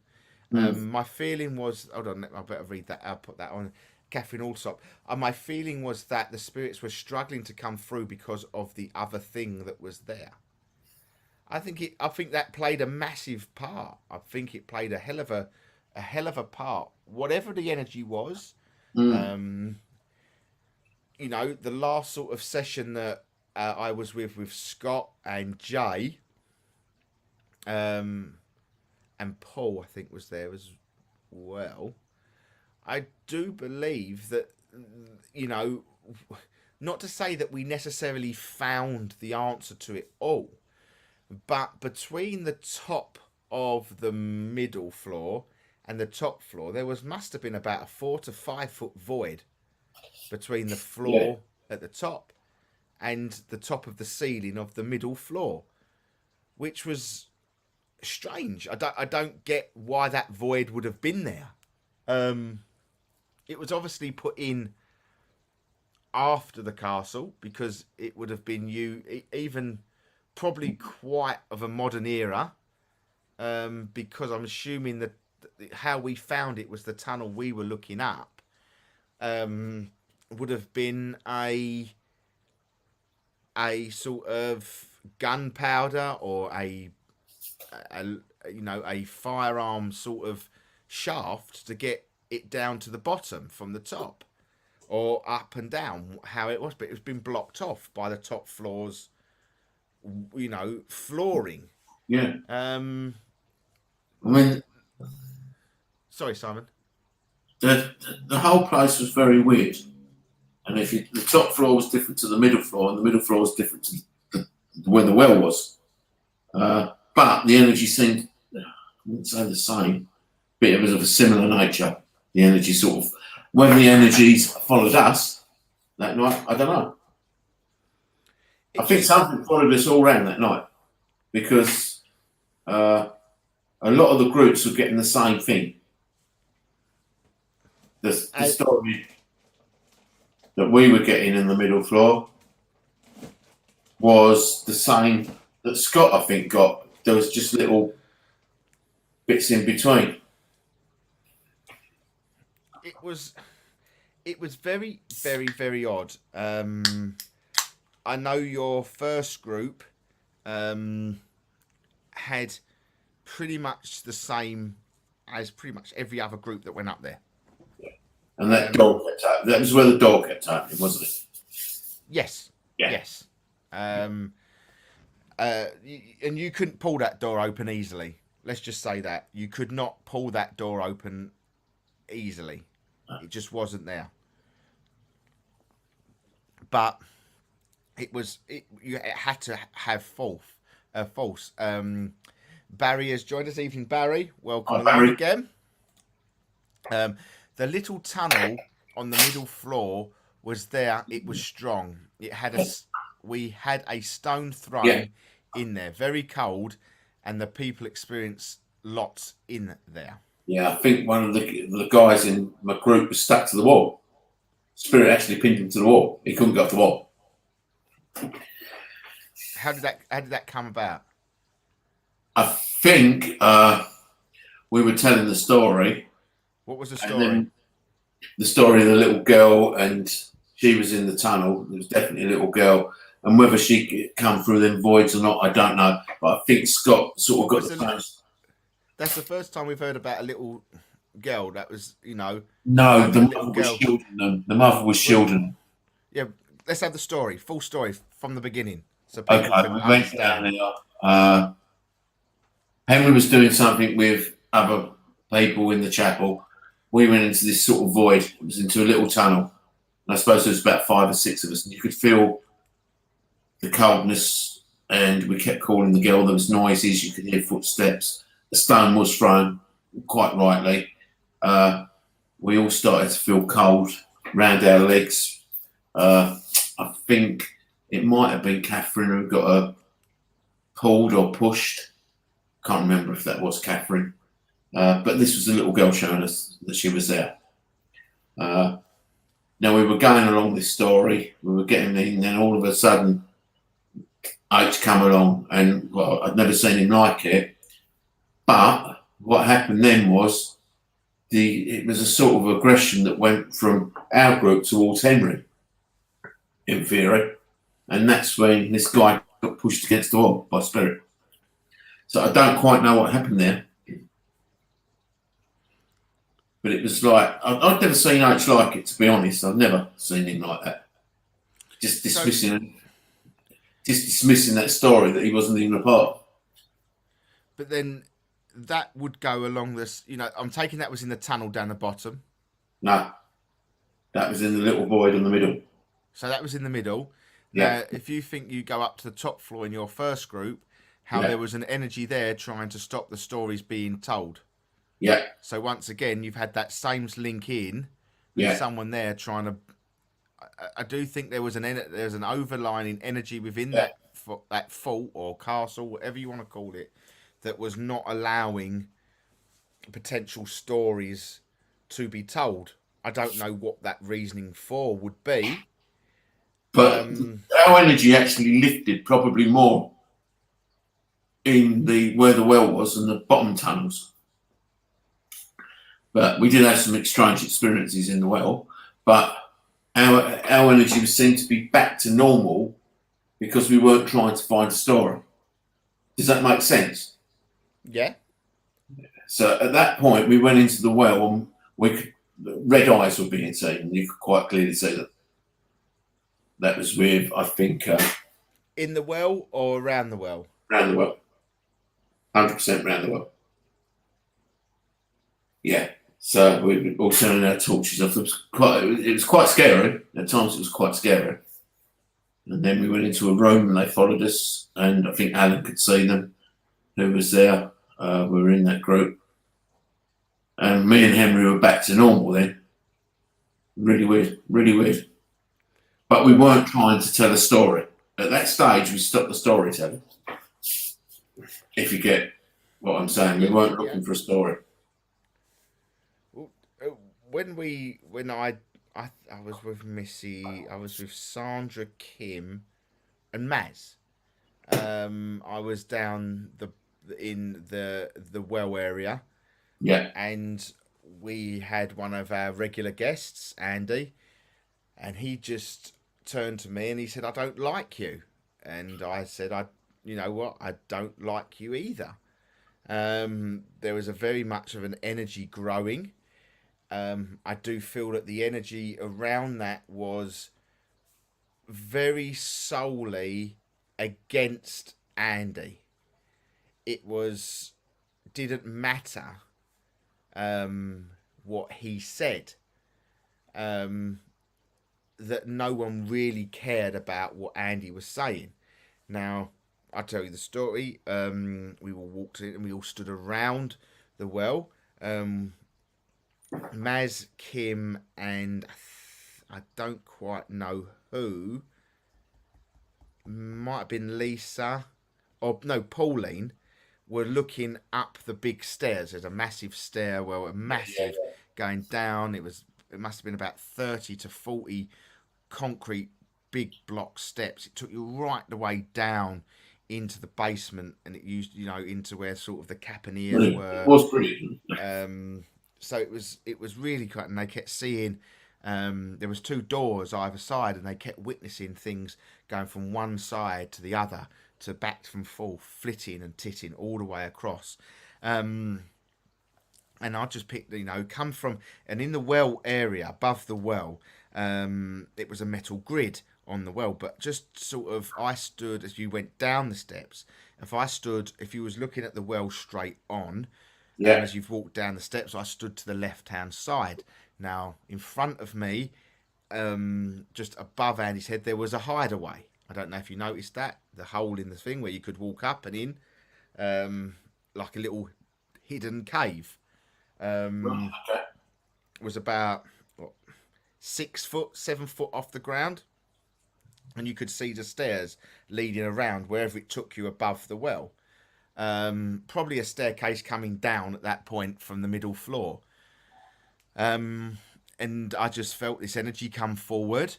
My feeling was, hold on, I better read that. I'll put that on. Catherine Allsop. My feeling was that the spirits were struggling to come through because of the other thing that was there. I think that played a massive part. I think it played a hell of a part. Whatever the energy was, the last sort of session that I was with Scott and Jay, and Paul, I think, was there as well. I do believe that, not to say that we necessarily found the answer to it all, but between the top of the middle floor and the top floor, there must have been about a 4 to 5 foot void between the floor at the top and the top of the ceiling of the middle floor, which was strange. I don't get why that void would have been there. It was obviously put in after the castle, because it would have been even probably quite of a modern era, because I'm assuming that how we found it was the tunnel we were looking up, would have been a sort of gunpowder or a firearm sort of shaft to get it down to the bottom from the top, or up and down, how it was, but it's been blocked off by the top floors, flooring. Yeah. Sorry, Simon. The whole place was very weird, and the top floor was different to the middle floor, and the middle floor was different to where the well was. But the energy seemed, I wouldn't say the same, but it was of a similar nature. The energy sort of, whether the energies followed us that night, I don't know. I think something followed us all around that night, because a lot of the groups were getting the same thing. the story that we were getting in the middle floor was the same that Scott, I think, got. There was just little bits in between. It was very, very, very odd. I know your first group had pretty much the same as pretty much every other group that went up there. And that dog kept happening. That was where the dog kept happening, wasn't it? Yes. Yeah. Yes. And you couldn't pull that door open easily. Let's just say that. You could not pull that door open easily. It just wasn't there. But it had to have false. Barry has joined us. Evening, Barry. Welcome along Barry. again. The little tunnel on the middle floor was there. It was strong. We had a stone thrown in there, very cold, and the people experienced lots in there. Yeah, I think one of the guys in my group was stuck to the wall. Spirit actually pinned him to the wall. He couldn't go off the wall. How did that come about? I think we were telling the story. What was the And story? then the story of the little girl, and she was in the tunnel. There was definitely a little girl, and whether she could come through them voids or not, I don't know. But I think Scott sort of got the same. That's the first time we've heard about a little girl that was, No, a the little mother was girl. shielding them. The mother was shielding them. Yeah, let's have the story, full story from the beginning, so Okay, people can we went down understand. there. Henry was doing something with other people in the chapel. We went into this sort of void. It was into a little tunnel. And I suppose there was about 5 or 6 of us, and you could feel the coldness. And we kept calling the girl. There was noises. You could hear footsteps. The stone was thrown, quite rightly. We all started to feel cold round our legs. I think it might have been Catherine who got pulled or pushed. Can't remember if that was Catherine. But this was a little girl showing us that she was there. Now we were going along this story. We were getting in, and then all of a sudden, H come along, and well, I'd never seen him like it. But what happened then was it was a sort of aggression that went from our group towards Henry, in theory, and that's when this guy got pushed against the wall by spirit. So I don't quite know what happened there. But it was like, I've never seen H like it, to be honest. I've never seen him like that. Just dismissing that story that he wasn't even a part of. But then that would go along this, I'm taking that was in the tunnel down the bottom. No, that was in the little void in the middle. So that was in the middle. Yeah. Now, if you think you go up to the top floor in your first group, how there was an energy there trying to stop the stories being told. Yeah. So once again, you've had that same link in with someone there trying to. I do think there's an overlining energy within that fort or castle, whatever you want to call it, that was not allowing potential stories to be told. I don't know what that reasoning for would be. But our energy actually lifted probably more in where the well was and the bottom tunnels. But we did have some strange experiences in the well. But our energy seemed to be back to normal because we weren't trying to find a story. Does that make sense? Yeah. So at that point, we went into the well and red eyes were being seen. And you could quite clearly see that. That was with, I think... in the well or around the well? Around the well. 100% around the well. Yeah. So we were all turning our torches off. It was quite scary. At times it was quite scary. And then we went into a room and they followed us. And I think Alan could see them, who was there. We were in that group. And me and Henry were back to normal then. Really weird. Really weird. But we weren't trying to tell a story. At that stage, we stopped the storytelling. If you get what I'm saying. We weren't looking for a story. when I was with Missy, I was with Sandra, Kim, and Maz. I was down in the well area, Yeah. and we had one of our regular guests, Andy, and he just turned to me and he said, "I don't like you," and I said, you know what, I don't like you either." There was a very much of an energy growing. I do feel that the energy around that was very solely against Andy. It didn't matter what he said. That no one really cared about what Andy was saying. Now, I'll tell you the story. We all walked in and we all stood around the well. Maz, Kim, and I don't quite know who. Might have been Lisa, or no, Pauline, were looking up the big stairs. There's a massive stairwell, a massive going down. It must have been about 30 to 40 concrete big block steps. It took you right the way down into the basement, and it used, into where sort of the caponniers were. It was brilliant. So it was really quite, and they kept seeing. There was 2 doors either side, and they kept witnessing things going from one side to the other, to back and forth, flitting and titting all the way across. And I just picked, come from, and in the well area, above the well, it was a metal grid on the well, but just sort of, I stood, as you went down the steps, if you was looking at the well straight on, as you've walked down the steps, I stood to the left-hand side. Now, in front of me, just above Andy's head, there was a hideaway. I don't know if you noticed that, the hole in the thing where you could walk up and in, like a little hidden cave. Was about 6 foot, 7 foot off the ground, and you could see the stairs leading around wherever it took you above the well. Probably a staircase coming down at that point from the middle floor. And I just felt this energy come forward,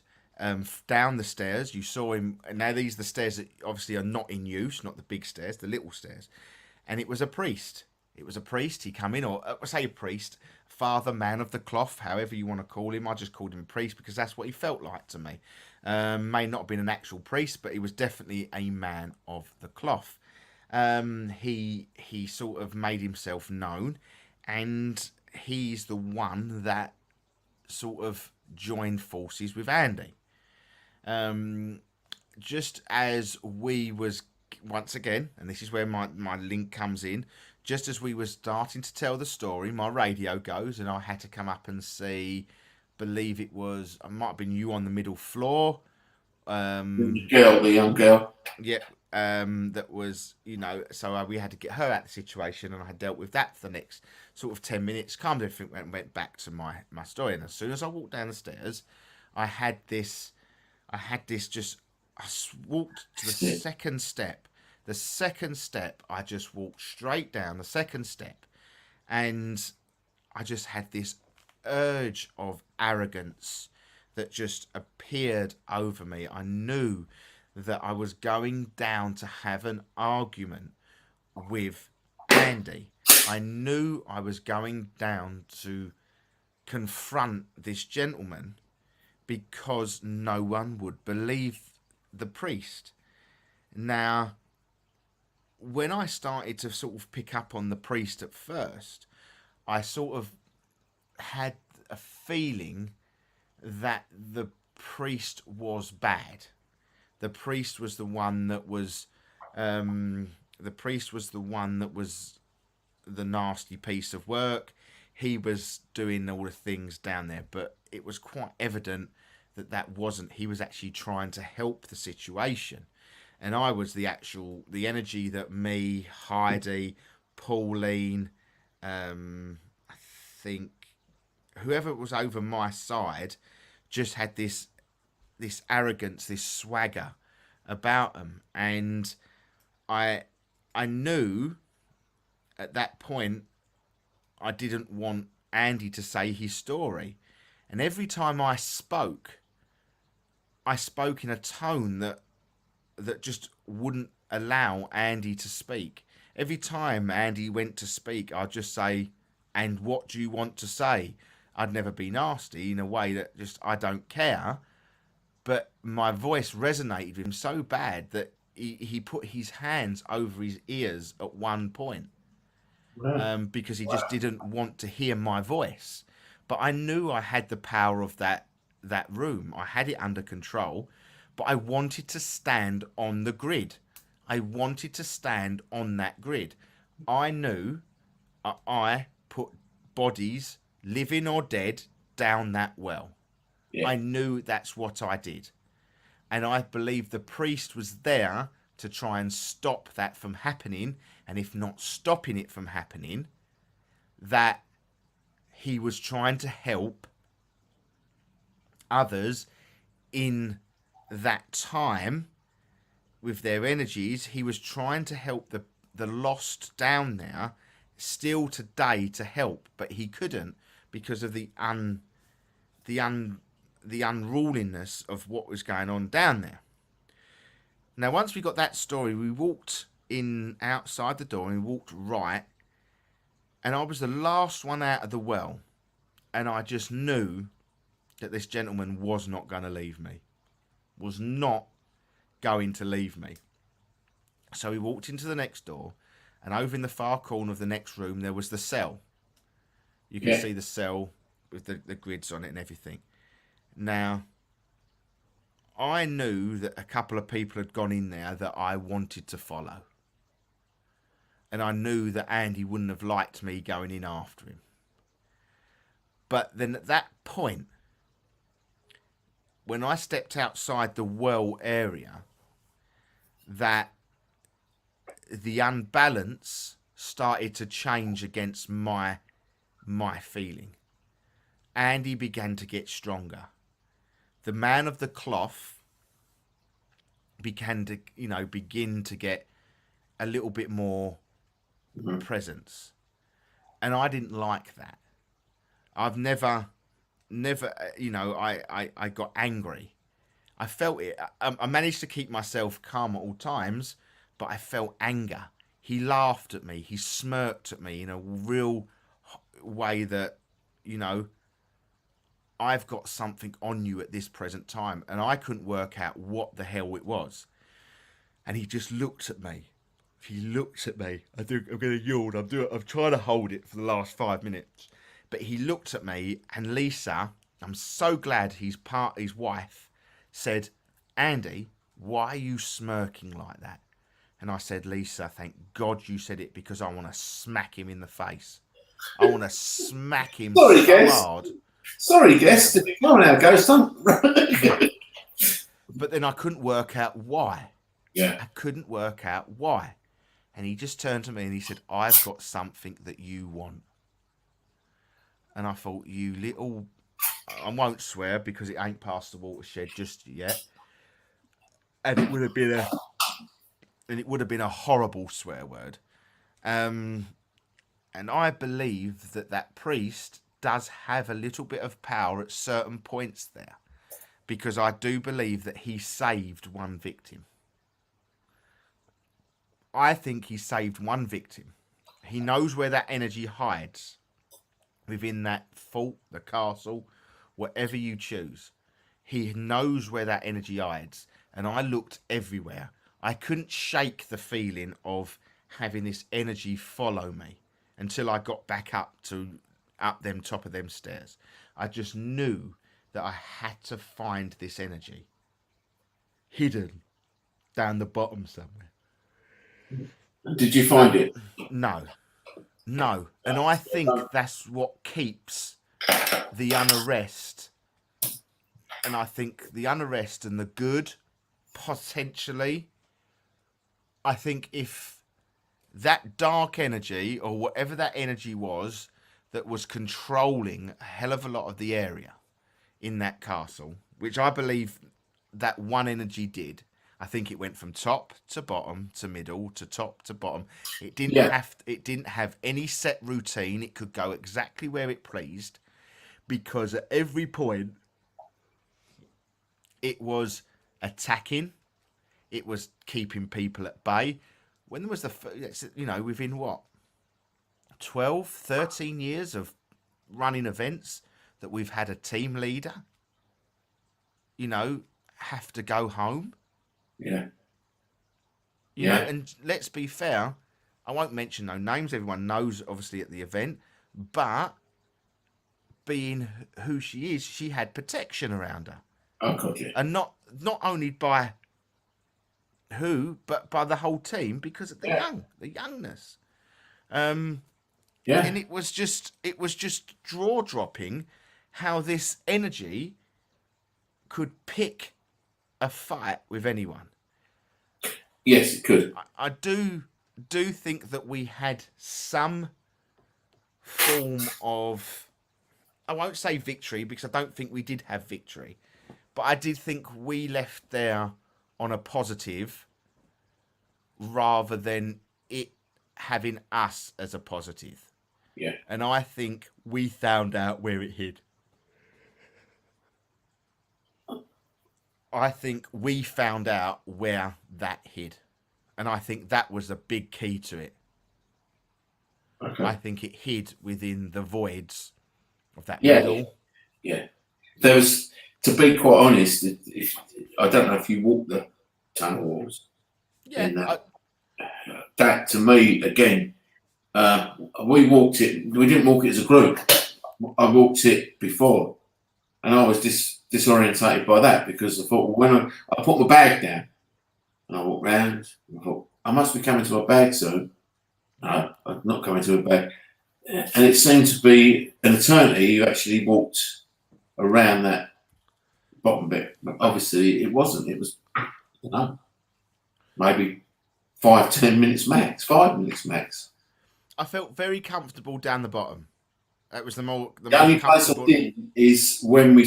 down the stairs. You saw him, and now these are the stairs that obviously are not in use, not the big stairs, the little stairs. And it was a priest. He come in, or I say a priest, father, man of the cloth, however you want to call him. I just called him a priest because that's what he felt like to me. May not have been an actual priest, but he was definitely a man of the cloth. He sort of made himself known, and he's the one that sort of joined forces with Andy. Just as we was, once again, and this is where my link comes in, just as we were starting to tell the story, my radio goes, and I had to come up and see, believe it might have been you on the middle floor. The young girl. Yeah. That was, so we had to get her out of the situation, and I had dealt with that for the next sort of 10 minutes, calmed everything, and went back to my story. And as soon as I walked down the stairs, I walked to the second step. The second step, I just walked straight down the second step, and I just had this urge of arrogance that just appeared over me. I knew that I was going down to have an argument with Andy. I knew I was going down to confront this gentleman because no one would believe the priest. Now, when I started to sort of pick up on the priest at first, I sort of had a feeling that the priest was bad. The priest was the one that was, the nasty piece of work. He was doing all the things down there, but it was quite evident that wasn't. He was actually trying to help the situation, and I was the energy that me, Heidi, Pauline, I think whoever was over my side, just had this arrogance, this swagger about them, and I knew at that point I didn't want Andy to say his story. And every time I spoke in a tone that just wouldn't allow Andy to speak. Every time Andy went to speak, I'd just say, "And what do you want to say?" I'd never be nasty in a way that just, I don't care. But my voice resonated with him so bad that he put his hands over his ears at one point. Because he just didn't want to hear my voice. But I knew I had the power of that room. I had it under control, but I wanted to stand on the grid. I wanted to stand on that grid. I knew I put bodies, living or dead, down that well. Yeah. I knew that's what I did. And I believe the priest was there to try and stop that from happening. And if not stopping it from happening, that he was trying to help others in that time with their energies. He was trying to help the lost down there still today to help, but he couldn't because of the unruliness of what was going on down there. Now, once we got that story, we walked in outside the door and we walked right, and I was the last one out of the well, and I just knew that this gentleman was not going to leave me. Was not going to leave me. So we walked into the next door, and over in the far corner of the next room, there was the cell. You can see the cell with the grids on it and everything. Now, I knew that a couple of people had gone in there that I wanted to follow. And I knew that Andy wouldn't have liked me going in after him. But then at that point, when I stepped outside the well area, that the unbalance started to change against my feeling. Andy began to get stronger. The man of the cloth began to, begin to get a little bit more presence. And I didn't like that. I've never, I got angry. I felt it. I managed to keep myself calm at all times, but I felt anger. He laughed at me. He smirked at me in a real way that, I've got something on you at this present time. And I couldn't work out what the hell it was. And he just looked at me. He looked at me. I'm going to yawn. I'm trying to hold it for the last 5 minutes. But he looked at me, and Lisa, I'm so glad his wife, said, "Andy, why are you smirking like that?" And I said, "Lisa, thank God you said it, because I want to smack him in the face. I want to smack him so hard." Sorry, guest. Come on now, Ghost. But then I couldn't work out why. Yeah. I couldn't work out why. And he just turned to me and he said, "I've got something that you want." And I thought, you little... I won't swear because it ain't past the watershed just yet. And it would have been a horrible swear word. And I believe that priest does have a little bit of power at certain points there, because I do believe that he saved one victim. I think he saved one victim. He knows where that energy hides within that fort, the castle, whatever you choose. He knows where that energy hides. And I looked everywhere. I couldn't shake the feeling of having this energy follow me until I got back up them top of them stairs. I just knew that I had to find this energy hidden down the bottom somewhere. Did you find it? No. And I think that's what keeps the unrest. And I think the unrest and the good, potentially, I think if that dark energy or whatever that energy was that was controlling a hell of a lot of the area in that castle, which I believe that one energy did. I think it went from top to bottom to middle to top to bottom. It didn't Yeah. have any set routine. It could go exactly where it pleased, because at every point it was attacking, it was keeping people at bay. When there was within what, 12, 13 years of running events, that we've had a team leader, have to go home. Yeah. You know, Yeah. and let's be fair, I won't mention no names. Everyone knows, obviously, at the event, but being who she is, she had protection around her, Oh God, yeah. and not only by but by the whole team, because of the youngness. And Yeah. it was just jaw dropping how this energy could pick a fight with anyone. Yes, it could. I do think that we had some form of, I won't say victory, because I don't think we did have victory, but I did think we left there on a positive rather than it having us as a positive. Yeah. And I think we found out where it hid. I think we found out where that hid. And I think that was a big key to it. Okay. I think it hid within the voids of that Yeah. middle. Yeah. There was, to be quite honest, I don't know if you walked the tunnel walls. Yeah. in that to me, again, we walked it. We didn't walk it as a group. I walked it before, and I was disorientated by that, because I thought, well, when I put my bag down and I walked round, I thought, I must be coming to my bag soon. No, I'm not coming to my bag. And it seemed to be an eternity. You actually walked around that bottom bit, but obviously it wasn't. It was, maybe 5-10 minutes max, 5 minutes max. I felt very comfortable down the bottom. That was the The only most place I comfortable. didn't is when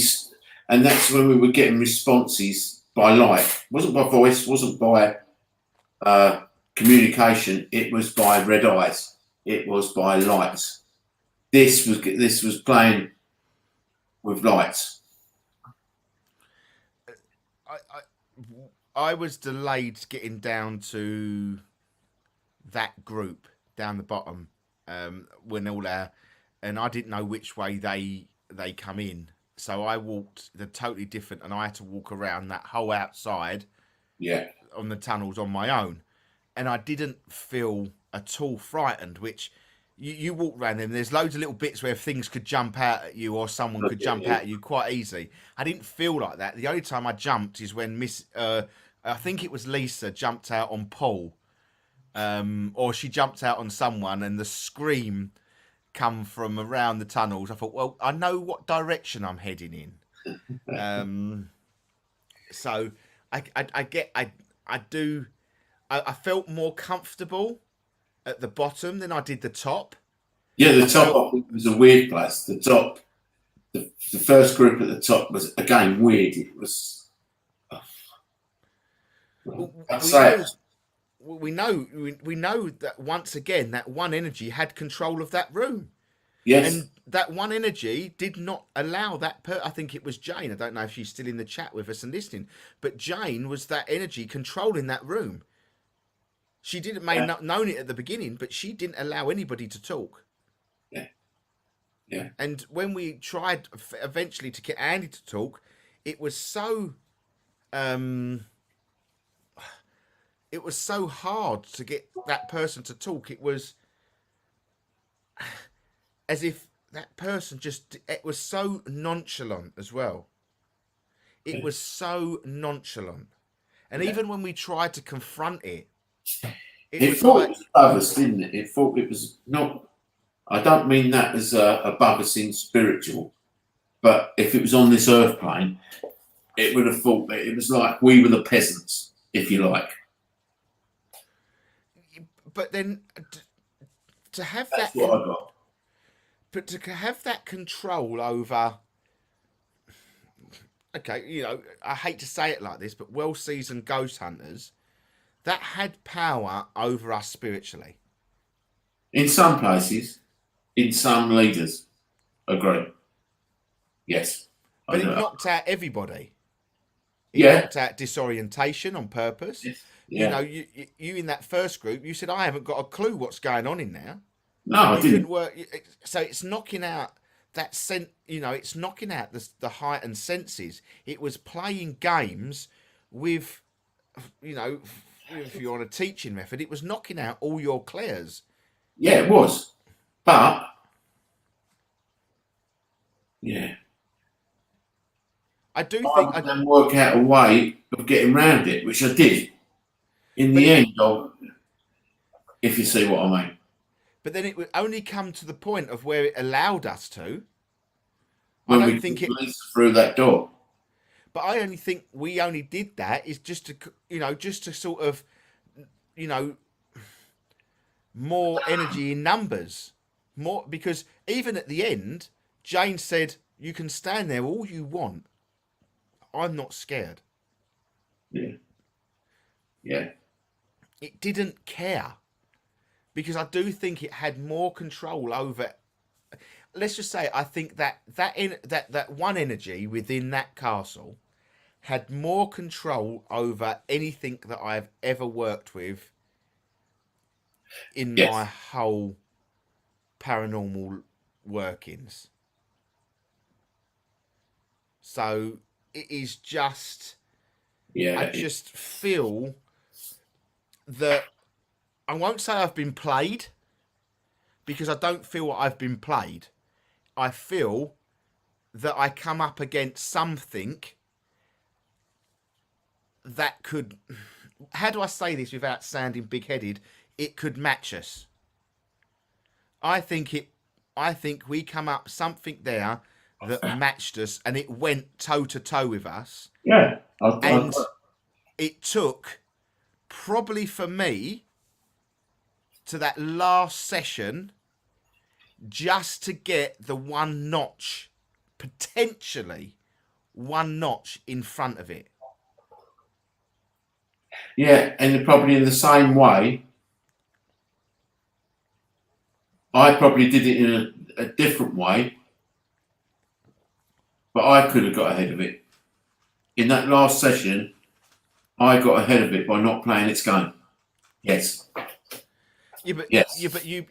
and that's when we were getting responses by light. It wasn't by voice, wasn't by communication. It was by red eyes. It was by lights. This was playing with lights. I was delayed getting down to that group down the bottom when and I didn't know which way they come in, so I walked the totally different, and I had to walk around that whole outside, on the tunnels on my own, and I didn't feel at all frightened. Which you walk around them, there's loads of little bits where things could jump out at you, or someone could jump out at you quite easy. I didn't feel like that. The only time I jumped is when I think it was Lisa jumped out on Paul, or she jumped out on someone, and the scream come from around the tunnels. I thought, well, I know what direction I'm heading in. So I felt more comfortable at the bottom than I did the top. Yeah, the top was a weird place. The top, the first group at the top was, again, weird. It was. We know that once again that one energy had control of that room. Yes. And that one energy did not allow that I think it was Jane. I don't know if she's still in the chat with us and listening, but Jane was that energy controlling that room. She may not known it at the beginning, but she didn't allow anybody to talk. Yeah. Yeah. And when we tried eventually to get Andy to talk, it was so hard to get that person to talk. It was as if that person it was so nonchalant as well. It was so nonchalant. And even when we tried to confront it, it thought it was above us, didn't it? It thought it was not. I don't mean that as above us in spiritual, but if it was on this earth plane, it would have thought that it was like we were the peasants, if you like. But then to have That's what I got. But to have that control over, okay, you know, I hate to say it like this, but well-seasoned ghost hunters that had power over us spiritually. In some places, in some leaders, agree. Yes. But I it know. knocked out everybody. It Yeah. knocked out disorientation on purpose. Yes. You Yeah. know, you in that first group, you said, I haven't got a clue what's going on in there. No, I You didn't. couldn't work. So it's knocking out that sense, you know, it's knocking out the heightened senses. It was playing games with, you know, if you're on a teaching method, it was knocking out all your clairs. Yeah, it was. But, yeah. I do I think would then work out a way of getting around it, which I did. In the end, if you see what I mean. but then it would only come to the point of where it allowed us to. When I we don't think it. released through that door. But I only think we only did that is just to, you know, just to sort of, you know, more energy in numbers, more, because even at the end, Jane said, "You can stand there all you want. I'm not scared." Yeah. Yeah. It didn't care, because I do think it had more control over. Let's just say I think that one energy within that castle had more control over anything that I've ever worked with in Yes. my whole paranormal workings. So it is just, Yeah. I just feel that I won't say I've been played, because I don't feel I've been played. I feel that I come up against something that could, how do I say this without sounding big-headed? It could match us. I think we come up something there that matched us, and it went toe-to-toe with us. Yeah. And it took, probably for me, to that last session, just to get the one notch, potentially one notch in front of it. Yeah, and probably in the same way, I probably did it in a different way, but I could have got ahead of it. In that last session, I got ahead of it by not playing its game. Yes. Yeah, but Yes. yeah, but you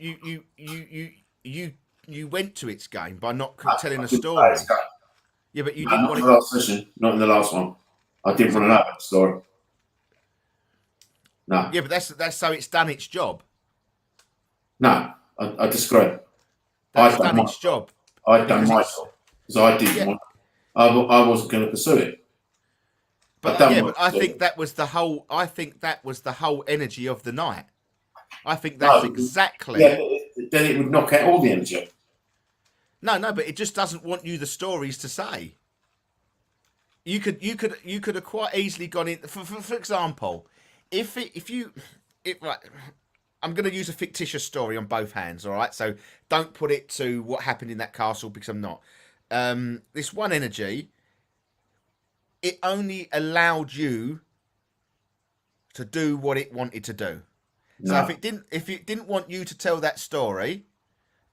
went to its game by not telling I a didn't play story. its game. Yeah, but you No, didn't not want in it. the last session, not in the last one. I didn't want to know that story. No. Yeah, but that's so it's done its job. No, I disagree. That's done its job. I'd done because my it's- job because I didn't Yeah. want. I wasn't going to pursue it. But done yeah, my but I job. think that was the whole. I think that was the whole energy of the night. I think that's No, exactly. Yeah, then it would knock out all the energy. No, but it just doesn't want you the stories to say. You could have quite easily gone in. For example, right, I'm going to use a fictitious story on both hands. All right, so don't put it to what happened in that castle, because I'm not. This one energy, it only allowed you to do what it wanted to do. So No. if it didn't want you to tell that story,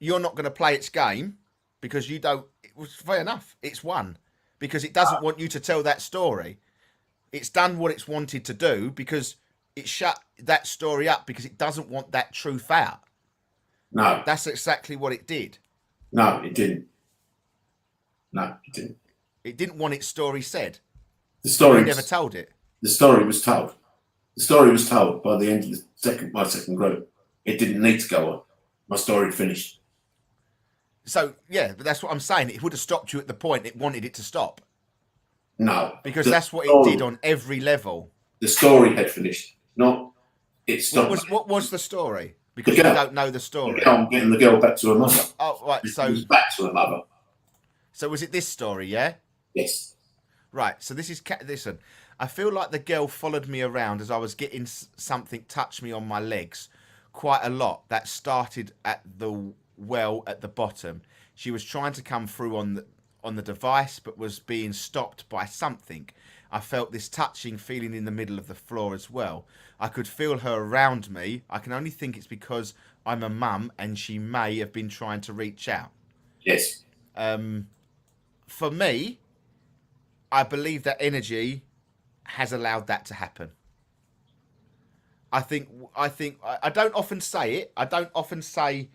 you're not going to play its game, because you don't. It was fair enough. It's won because it doesn't want you to tell that story. It's done what it's wanted to do, because it shut that story up, because it doesn't want that truth out. No, That's exactly what it did. no, it didn't. No, it didn't. It didn't want its story said. The You story, never told it. the story was told. The story was told by the end of my second group. It didn't need to go on. My story had finished. So yeah, but that's what I'm saying. It would have stopped you at the point it wanted it to stop, No, because the that's what story- it did on every level. The story had finished. Not it stopped. What was the story? Because The you girl. don't know the story. I'm getting the girl back to her mother. Oh right, It so was back to her mother. was it this story? Yeah. Yes. Right, so this is listen. I feel like the girl followed me around as I was getting something touch me on my legs quite a lot. That started at the well at the bottom. She was trying to come through on the device, but was being stopped by something. I felt this touching feeling in the middle of the floor as well. I could feel her around me. I can only think it's because I'm a mum and she may have been trying to reach out. Yes. For me, I believe that energy has allowed that to happen. I think I don't often say it. I don't often say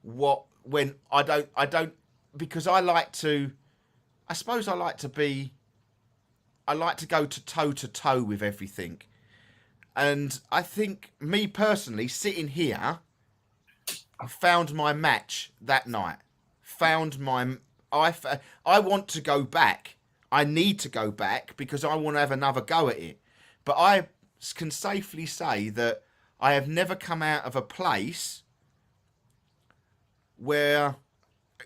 when I don't because I like to. I suppose I like to go toe to toe with everything, and I think me personally sitting here, I found my match that night. I want to go back. I need to go back because I want to have another go at it. But I can safely say that I have never come out of a place where,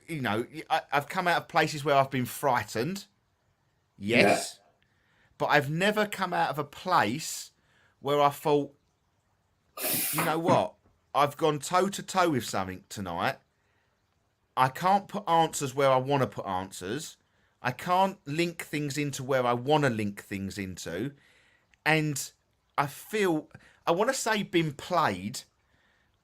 you know, I've come out of places where I've been frightened. Yes. Yeah. But I've never come out of a place where I thought, you know what? I've gone toe to toe with something tonight. I can't put answers where I want to put answers. I can't link things into where I want to link things into. And I feel, I want to say been played,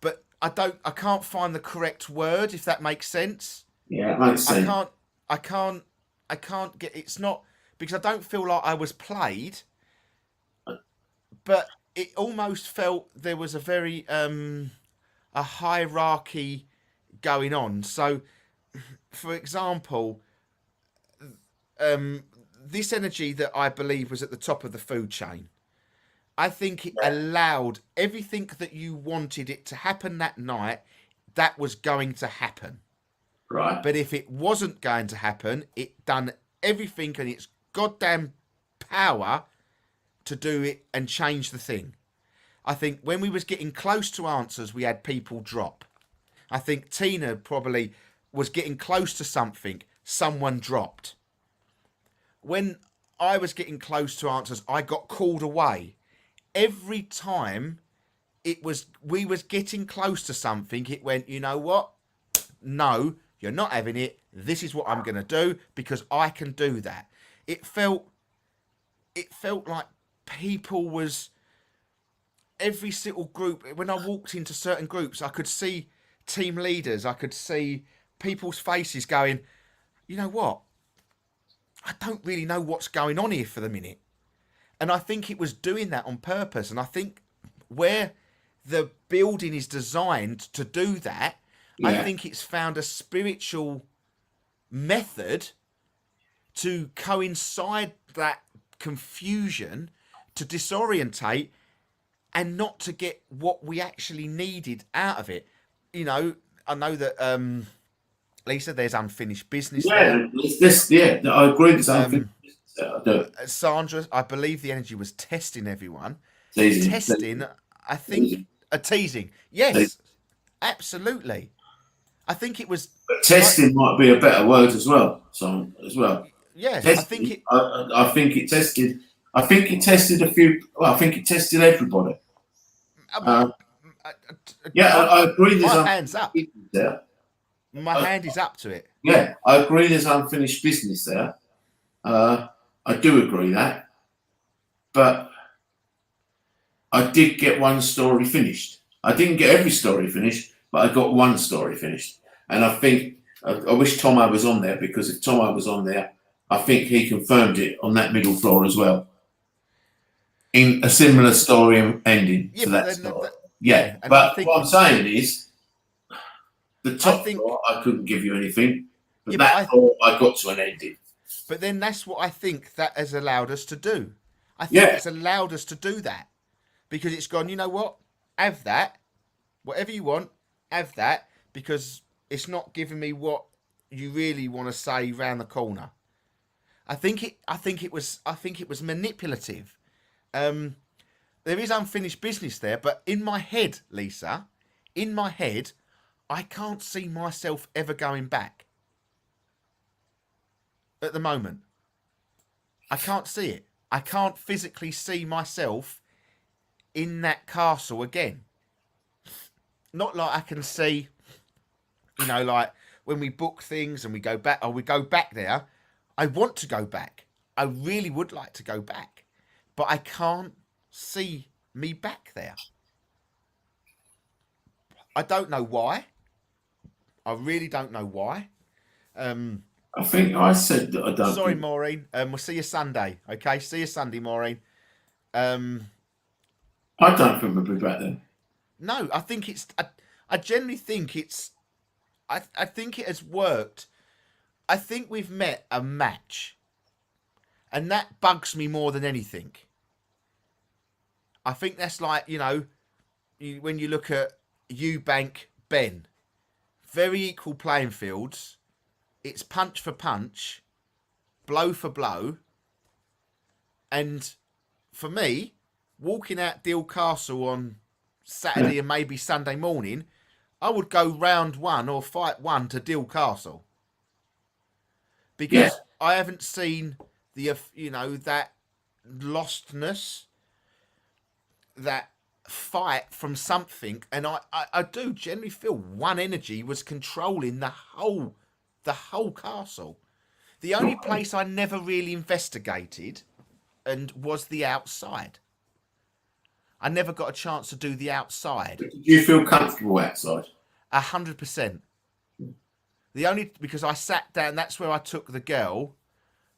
but I can't find the correct word, if that makes sense. Yeah, it makes sense. I can't get, it's not, because I don't feel like I was played, but it almost felt there was a very, a hierarchy going on. So, for example, this energy that I believe was at the top of the food chain, I think it allowed everything that you wanted it to happen that night, that was going to happen. Right. But if it wasn't going to happen, it done everything in its goddamn power to do it and change the thing. I think when we was getting close to answers, we had people drop. I think Tina probably was getting close to something, someone dropped. When I was getting close to answers, I got called away. Every time we was getting close to something, it went, you know what? No, you're not having it. This is what I'm going to do because I can do that. It felt like people was, every single group, when I walked into certain groups, I could see team leaders, I could see people's faces going, you know what? I don't really know what's going on here for the minute. And I think it was doing that on purpose. And I think where the building is designed to do that, I think it's found a spiritual method to coincide that confusion, to disorientate and not to get what we actually needed out of it. You know, I know that Lisa, there's unfinished business there. I agree. There's unfinished business. Sandra, I believe the energy was testing everyone. Teasing. I think a teasing. Yes, absolutely. I think it was. But testing might be a better word as well. So as well. Yes, testing, I think it tested. I think it tested a few. Well, I think it tested everybody. I agree. My hand's up. There. My hand is up to it. Yeah, I agree. There's unfinished business there. I do agree that, but I did get one story finished. I didn't get every story finished, but I got one story finished. And I think I wish Tomo was on there, because if Tomo was on there, I think he confirmed it on that middle floor as well. In a similar story ending to that story. But what I'm saying is, the top floor, I couldn't give you anything. But that floor, I got to an ending. But then that's what I think that has allowed us to do. I think it's allowed us to do that. Because it's gone, you know what? Have that. Whatever you want, have that. Because it's not giving me what you really want to say round the corner. I think it was manipulative. There is unfinished business there, but in my head, Lisa, I can't see myself ever going back. At the moment, I can't see it. I can't physically see myself in that castle again. Not like I can see, you know, like when we book things and we go back, or we go back there, I want to go back. I really would like to go back, but I can't see me back there. I don't know why. I really don't know why. I think I said that I don't. Sorry, think- Maureen. We'll see you Sunday. Okay, see you Sunday, Maureen. I don't think we'll be back then. No, I think it's. I generally think it's. I think it has worked. I think we've met a match, and that bugs me more than anything. I think that's like, you know, when you look at Eubank, Ben, very equal playing fields. It's punch for punch, blow for blow, and for me, walking out Deal Castle on Saturday and maybe Sunday morning, I would go round one or fight one to Deal Castle, because I haven't seen the, you know, that lostness, that fight from something, and I do generally feel One Energy was controlling the whole castle. The only place I never really investigated and was the outside. I never got a chance to do the outside. Did you feel comfortable outside? 100%. The only, because I sat down, that's where I took the girl.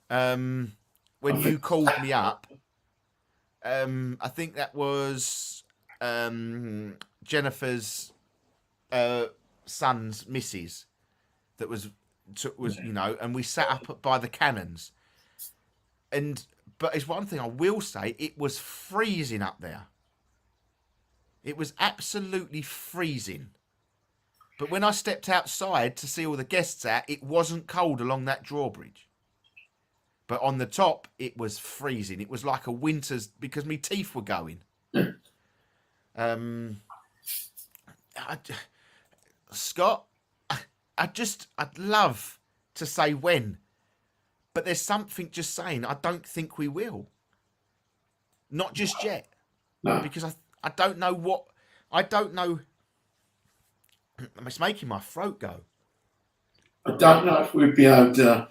When you called me up, I think that was Jennifer's son's missus that was you know, and we sat up by the cannons. But it's one thing I will say, it was freezing up there. It was absolutely freezing. But when I stepped outside to see all the guests out, it wasn't cold along that drawbridge. But on the top, it was freezing. It was like a winter's, because my teeth were going. Scott, I'd love to say when, but there's something just saying I don't think we will. Not just yet. No. Because I don't know what, I don't know. It's making my throat go. I don't know if we'd be able to.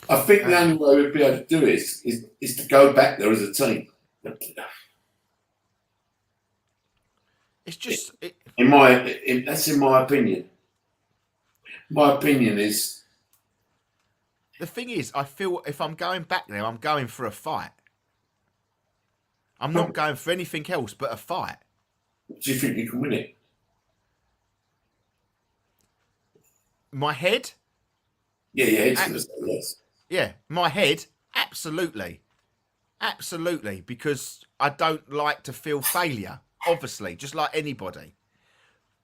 I think the only way we'd be able to do it is to go back there as a team. It's just, That's in my opinion. My opinion is, the thing is, I feel if I'm going back there, I'm going for a fight. I'm not going for anything else but a fight. do you think you can win it? My head, Yeah, it's going to say yes. yeah, my head, absolutely. Absolutely, because I don't like to feel failure, obviously, just like anybody.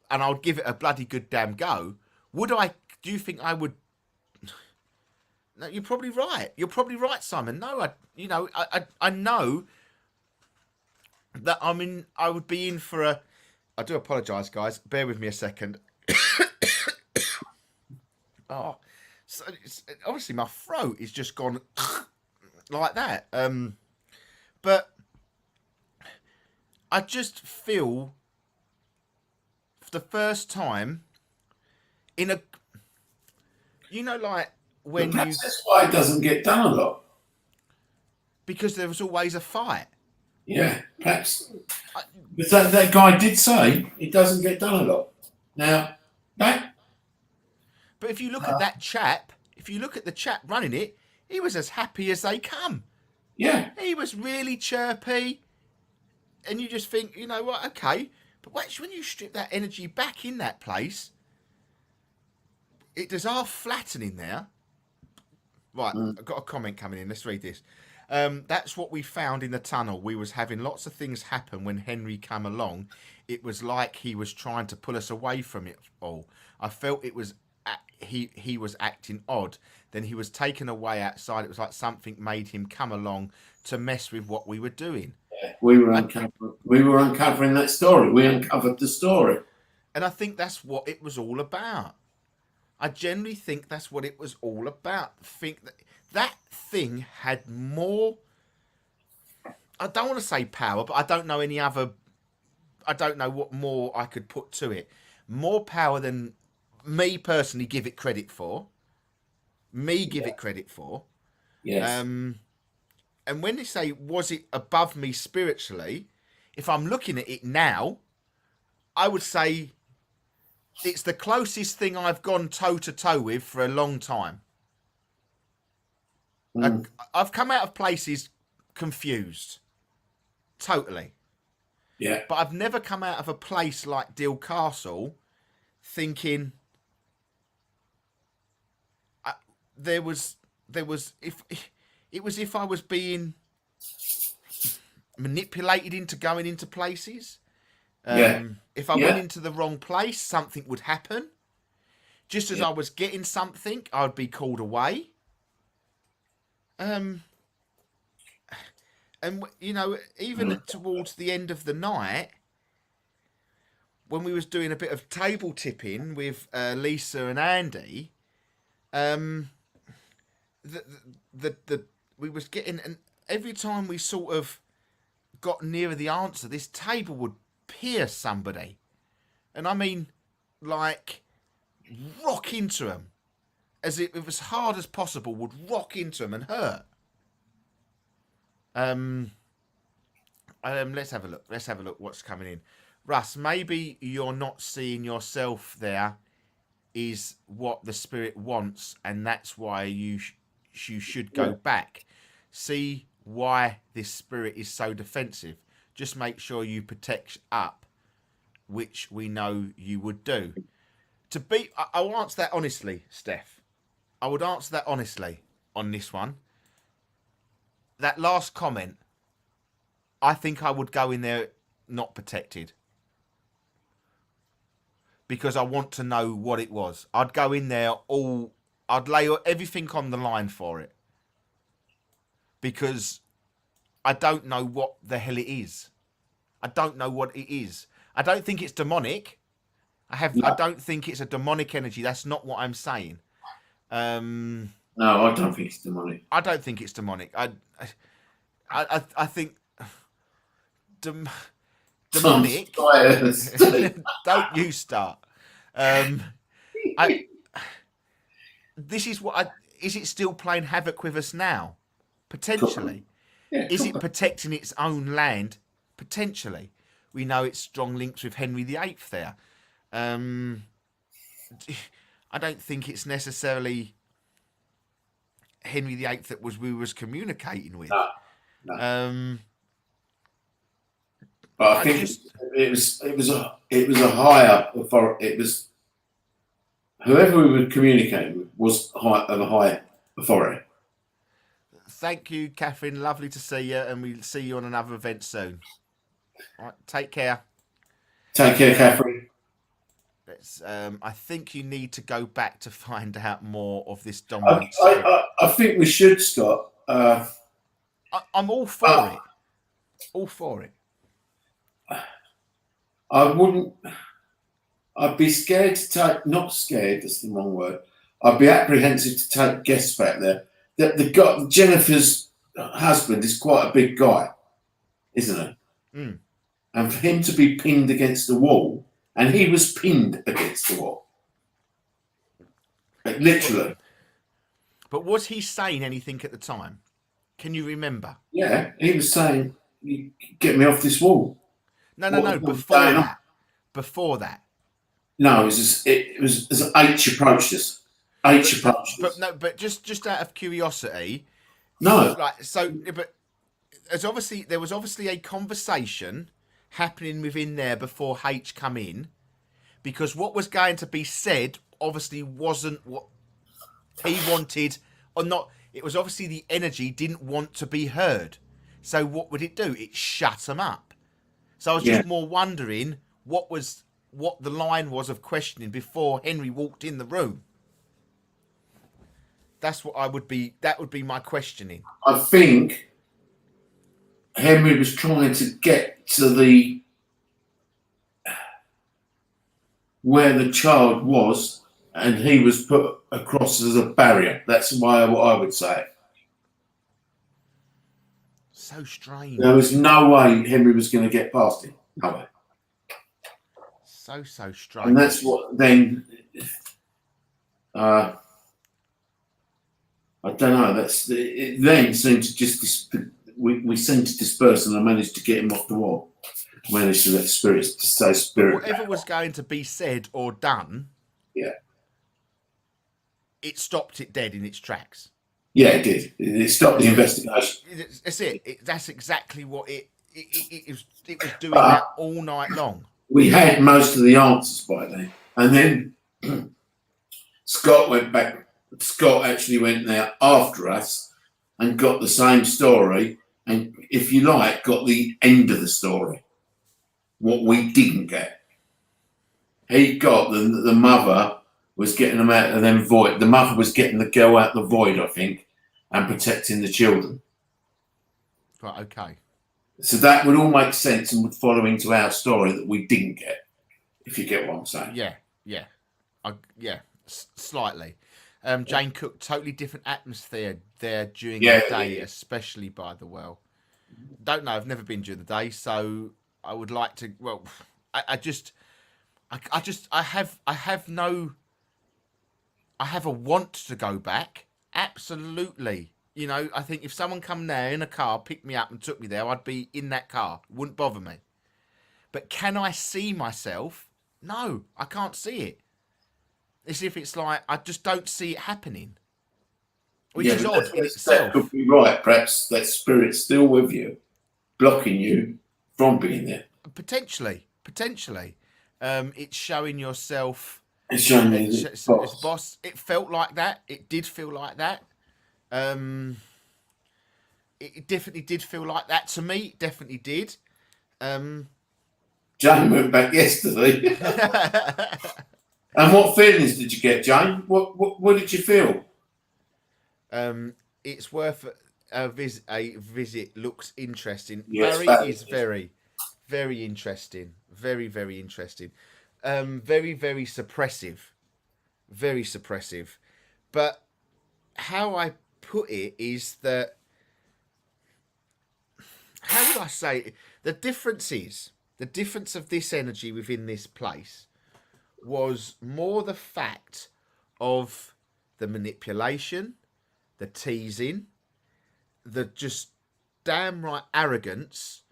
And I would give it a bloody good damn go. Would I, do you think I would? No, you're probably right. You're probably right, Simon. No, I know that I would be in for a, I do apologise, guys. Bear with me a second. Oh, so obviously my throat is just gone like that. But I just feel for the first time in a, you know, like when Perhaps you, that's why it doesn't get done a lot. because there was always a fight. Yeah, perhaps. Because that guy did say it doesn't get done a lot. Now, that. But if you look at that chap, if you look at the chap running it, he was as happy as they come. Yeah. He was really chirpy. And you just think, you know what, okay. But when you strip that energy back in that place, there's half flattening there. Right, I've got a comment coming in. Let's read this. That's what we found in the tunnel. We was having lots of things happen when Henry come along. It was like he was trying to pull us away from it all. I felt it was he was acting odd. Then he was taken away outside. It was like something made him come along to mess with what we were doing. We were uncovering that story. We uncovered the story. And I think that's what it was all about. I generally think that's what it was all about. Think that thing had more, I don't want to say power, but I don't know any other, I don't know what more I could put to it. More power than me personally give it credit for. It credit for. Yes. And when they say, was it above me spiritually? If I'm looking at it now, I would say it's the closest thing I've gone toe to toe with for a long time. I've come out of places confused. Totally. Yeah. But I've never come out of a place like Deal Castle thinking there was if I was being manipulated into going into places. If I went into the wrong place, something would happen. Just as I was getting something, I'd be called away. And you know, even towards the end of the night, when we was doing a bit of table tipping with Lisa and Andy, we was getting, and every time we sort of got nearer the answer, this table would pierce somebody, and I mean, like, rock into them, as it was hard as possible, would rock into them and hurt. Let's have a look. Let's have a look what's coming in. Russ, maybe you're not seeing yourself there is what the spirit wants, and that's why you should go back. See why this spirit is so defensive. Just make sure you protect up, which we know you would do. I will answer that honestly, Steph. I would answer that honestly on this one. That last comment, I think I would go in there not protected. Because I want to know what it was. I'd go in there I'd lay everything on the line for it. Because I don't know what the hell it is. I don't know what it is. I don't think it's demonic. I don't think it's a demonic energy. That's not what I'm saying. No, I don't think it's demonic. I don't think it's demonic. I think demonic. Don't you start. This is what is it still playing havoc with us now? Potentially. Is it protecting its own land? Potentially. We know it's strong links with Henry VIII there. I don't think it's necessarily Henry VIII that we was communicating with. No. But I think it was a higher authority. It was whoever we were communicating with was of a high authority. Thank you, Catherine. Lovely to see you, and we'll see you on another event soon. All right, take care. Take care, Catherine. I think you need to go back to find out more of this dominant. I think we should, Scott. I'm all for it. All for it. I'd be scared to take, not scared, that's the wrong word. I'd be apprehensive to take guests back there. Jennifer's husband is quite a big guy, isn't he? Mm. And for him to be pinned against the wall, and he was pinned against the wall. Like, literally. But was he saying anything at the time? Can you remember? Yeah, he was saying, "Get me off this wall." No. Before that. No, it was as H approached us. But just out of curiosity. No. But there was obviously a conversation happening within there before H come in, because what was going to be said obviously wasn't what he wanted, or not. It was obviously the energy didn't want to be heard. So what would it do? It shut him up. So I was just more wondering what the line was of questioning before Henry walked in the room. That would be my questioning. I think Henry was trying to get to where the child was, and he was put across as a barrier. That's what I would say. So strange. There was no way Henry was going to get past him. No way. So strange. And that's what then I don't know. It then seemed to just we seemed to disperse, and I managed to get him off the wall. Managed to let spirits to say spirit. Whatever was going to be said or done, Yeah, it stopped it dead in its tracks. yeah, it did. It stopped the investigation. That's it. That's exactly what it was doing that all night long. We had most of the answers by then, and then Scott went back. Scott actually went there after us and got the same story, and if you like, got the end of the story. What we didn't get, he got the mother was getting them out of them void. The mother was getting the girl out the void, I think, and protecting the children. Right. Okay. So that would all make sense and would follow into our story that we didn't get, if you get what I'm saying. Yeah. Slightly. Jane Cook, totally different atmosphere there during the day, especially by the well. Don't know. I've never been during the day, so I would like to. Well, I have a want to go back. Absolutely. You know, I think if someone come there in a car, picked me up and took me there, I'd be in that car. It wouldn't bother me. But can I see myself? No, I can't see it. As if it's like, I just don't see it happening. Which is odd in itself. That could be right. Perhaps that spirit's still with you, blocking you from being there. Potentially. It's showing yourself. It's showing me It's boss. It felt like that. It did feel like that. It definitely did feel like that to me. It definitely did. Jane went back yesterday. And what feelings did you get, Jane? What did you feel? It's worth a visit. Looks interesting. Yes, Barry is very, very interesting. Very, very interesting. Very, very suppressive. Very suppressive. But how I put it is that, how would I say it? The difference of this energy within this place was more the fact of the manipulation, the teasing, the just damn right arrogance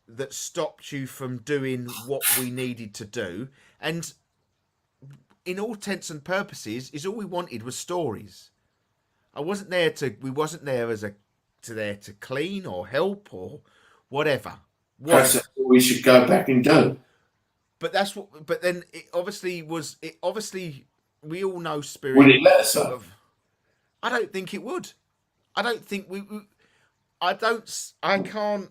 that stopped you from doing what we needed to do. And in all intents and purposes, is all we wanted was stories. We wasn't there to clean or help or whatever. Perhaps that's what we should go back and do. But that's what. But then it obviously was. It obviously, we all know spirit. Would it let us up? I don't think it would. I don't think we. I don't. I can't.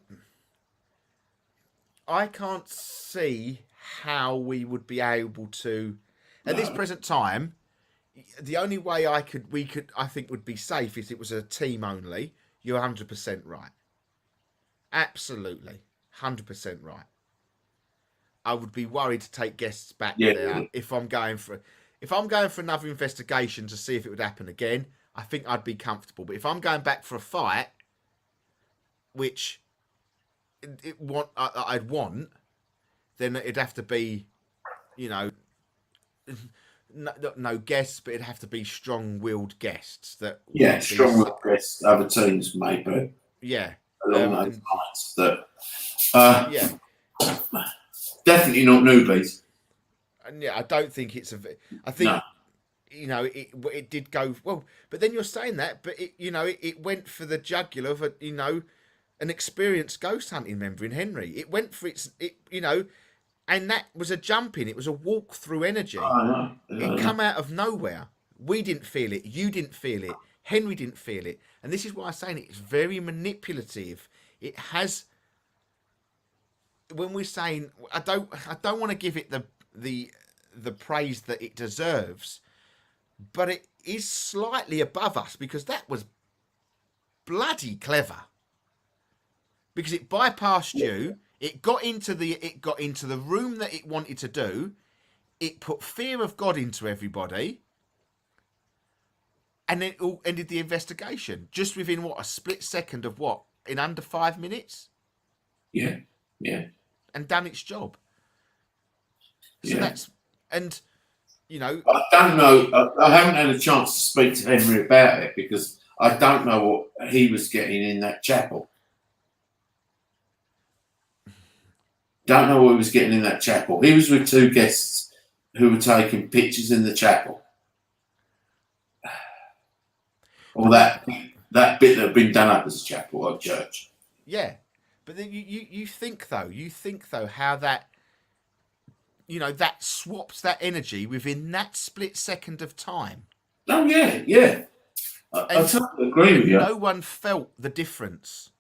I can't see how we would be able to, at this present time. The only way I think would be safe if it was a team only. You're 100% right. Absolutely, 100% right. I would be worried to take guests back there if I'm going for another investigation to see if it would happen again. I think I'd be comfortable. But if I'm going back for a fight, which I'd want, then it'd have to be, you know, no guests, but it'd have to be strong-willed guests that. Yeah, strong-willed guests, other teams maybe. Yeah, along those lines. That. Definitely not newbies. And yeah, I don't think it's a. I think you know it did go well, but then you're saying that, but it went for the jugular of an experienced ghost hunting member in Henry. It went for and that was a jump in. It was a walk through energy. It come out of nowhere. We didn't feel it. You didn't feel it. Henry didn't feel it. And this is why I'm saying it's very manipulative. It has. When we're saying, I don't want to give it the praise that it deserves, but it is slightly above us because that was bloody clever. Because it bypassed you, it got into the room that it wanted to do, it put fear of God into everybody, and then it all ended the investigation just within a split second of in under 5 minutes. Yeah. And done its job. So that's, and You know, I don't know. I haven't had a chance to speak to Henry about it because I don't know what he was getting in that chapel. Don't know what he was getting in that chapel. He was with two guests who were taking pictures in the chapel. Or that bit that had been done up as a chapel or church. yeah. But then you think though how that, you know, that swaps that energy within that split second of time. Oh yeah. I totally agree with you. No one felt the difference.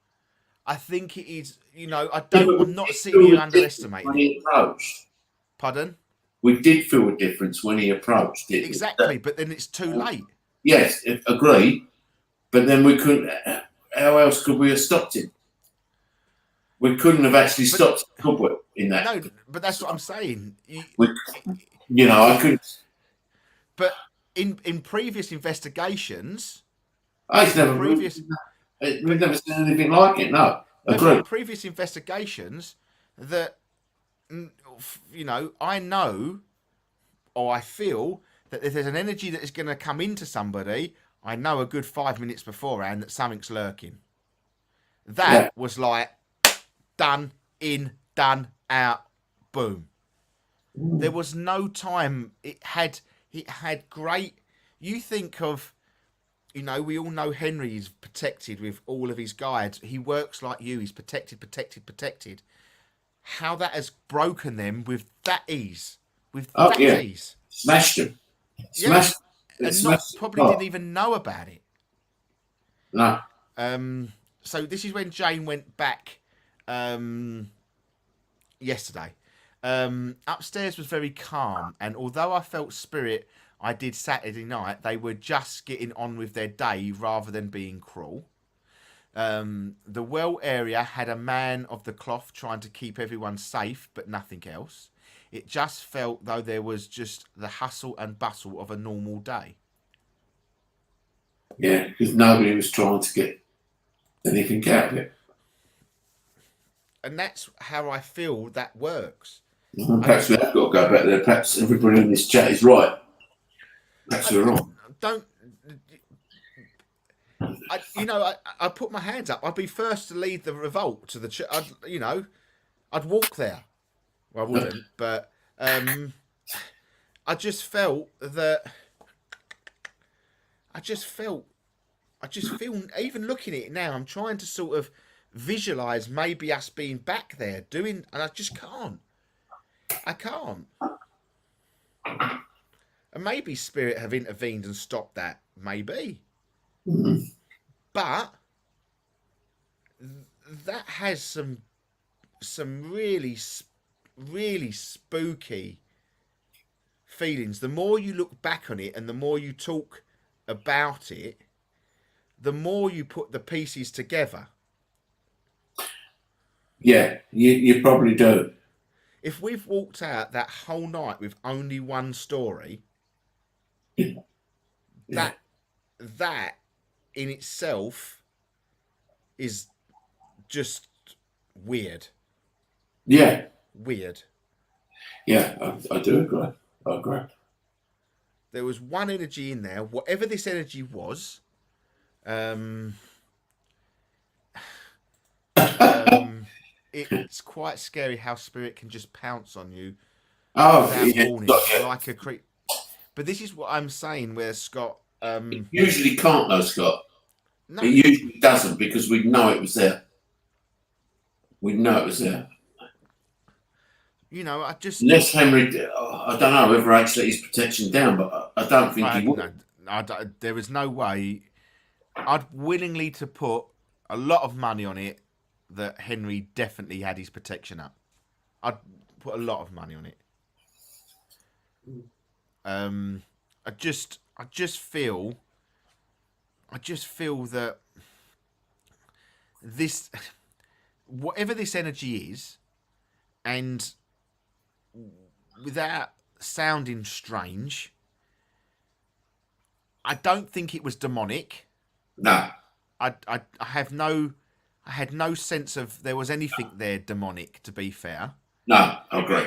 I think it is, you know, Yeah, but I'm we not did sitting feel here the underestimating difference when it. he approached. Pardon? We did feel a difference when he approached it. Exactly, but then it's too late. Yes, agree. But then we couldn't. How else could we have stopped him? We couldn't have actually stopped him, could we? In that, No, but that's what I'm saying. I couldn't. But in previous investigations, I've never previous we've never seen anything like it. No, agree. previous investigations that, you know, I know or I feel that if there's an energy that is going to come into somebody, I know a good 5 minutes beforehand that something's lurking. That was like done in, done out, boom. There was no time. It had great. You think of, you know, we all know Henry is protected with all of his guides. He works like you. He's protected. How that has broken them with that ease. Ease. Smashed him. Yeah. And probably didn't even know about it. No. So this is when Jane went back yesterday. Upstairs was very calm, and although I felt spirit, I did Saturday night. They were just getting on with their day rather than being cruel. The well area had a man of the cloth trying to keep everyone safe, but nothing else. It just felt though there was just the hustle and bustle of a normal day. Yeah, because nobody was trying to get anything out of it. And that's how I feel that works. Perhaps we have got to go back there. Perhaps everybody in this chat is right. Perhaps we're wrong. I put my hands up. I'd be first to lead the revolt to the church. I'd walk there. Well, I wouldn't, but I just felt that. I just feel, even looking at it now, I'm trying to sort of visualize maybe us being back there doing, and I just can't. I can't. And maybe Spirit have intervened and stopped that. Maybe. Mm-hmm. But that has some really, really spooky feelings. The more you look back on it and the more you talk about it, the more you put the pieces together. Yeah, you probably do. If we've walked out that whole night with only one story, that in itself is just weird. Yeah. Weird. Yeah, I do agree. I agree. There was one energy in there, whatever this energy was. It's quite scary how spirit can just pounce on you without warning, like a creep. But this is what I'm saying, where Scott. It usually can't, though, Scott. No. It usually doesn't because we know it was there. We know it was there. You know, I just. Unless Henry, I don't know whether actually his protection down, but I don't think he would. There was no way. I'd willingly to put a lot of money on it that Henry definitely had his protection up. I'd put a lot of money on it. I just feel that this, whatever this energy is, and without sounding strange, I don't think it was demonic. No. I had no sense of there was anything there demonic, to be fair. No, I agree.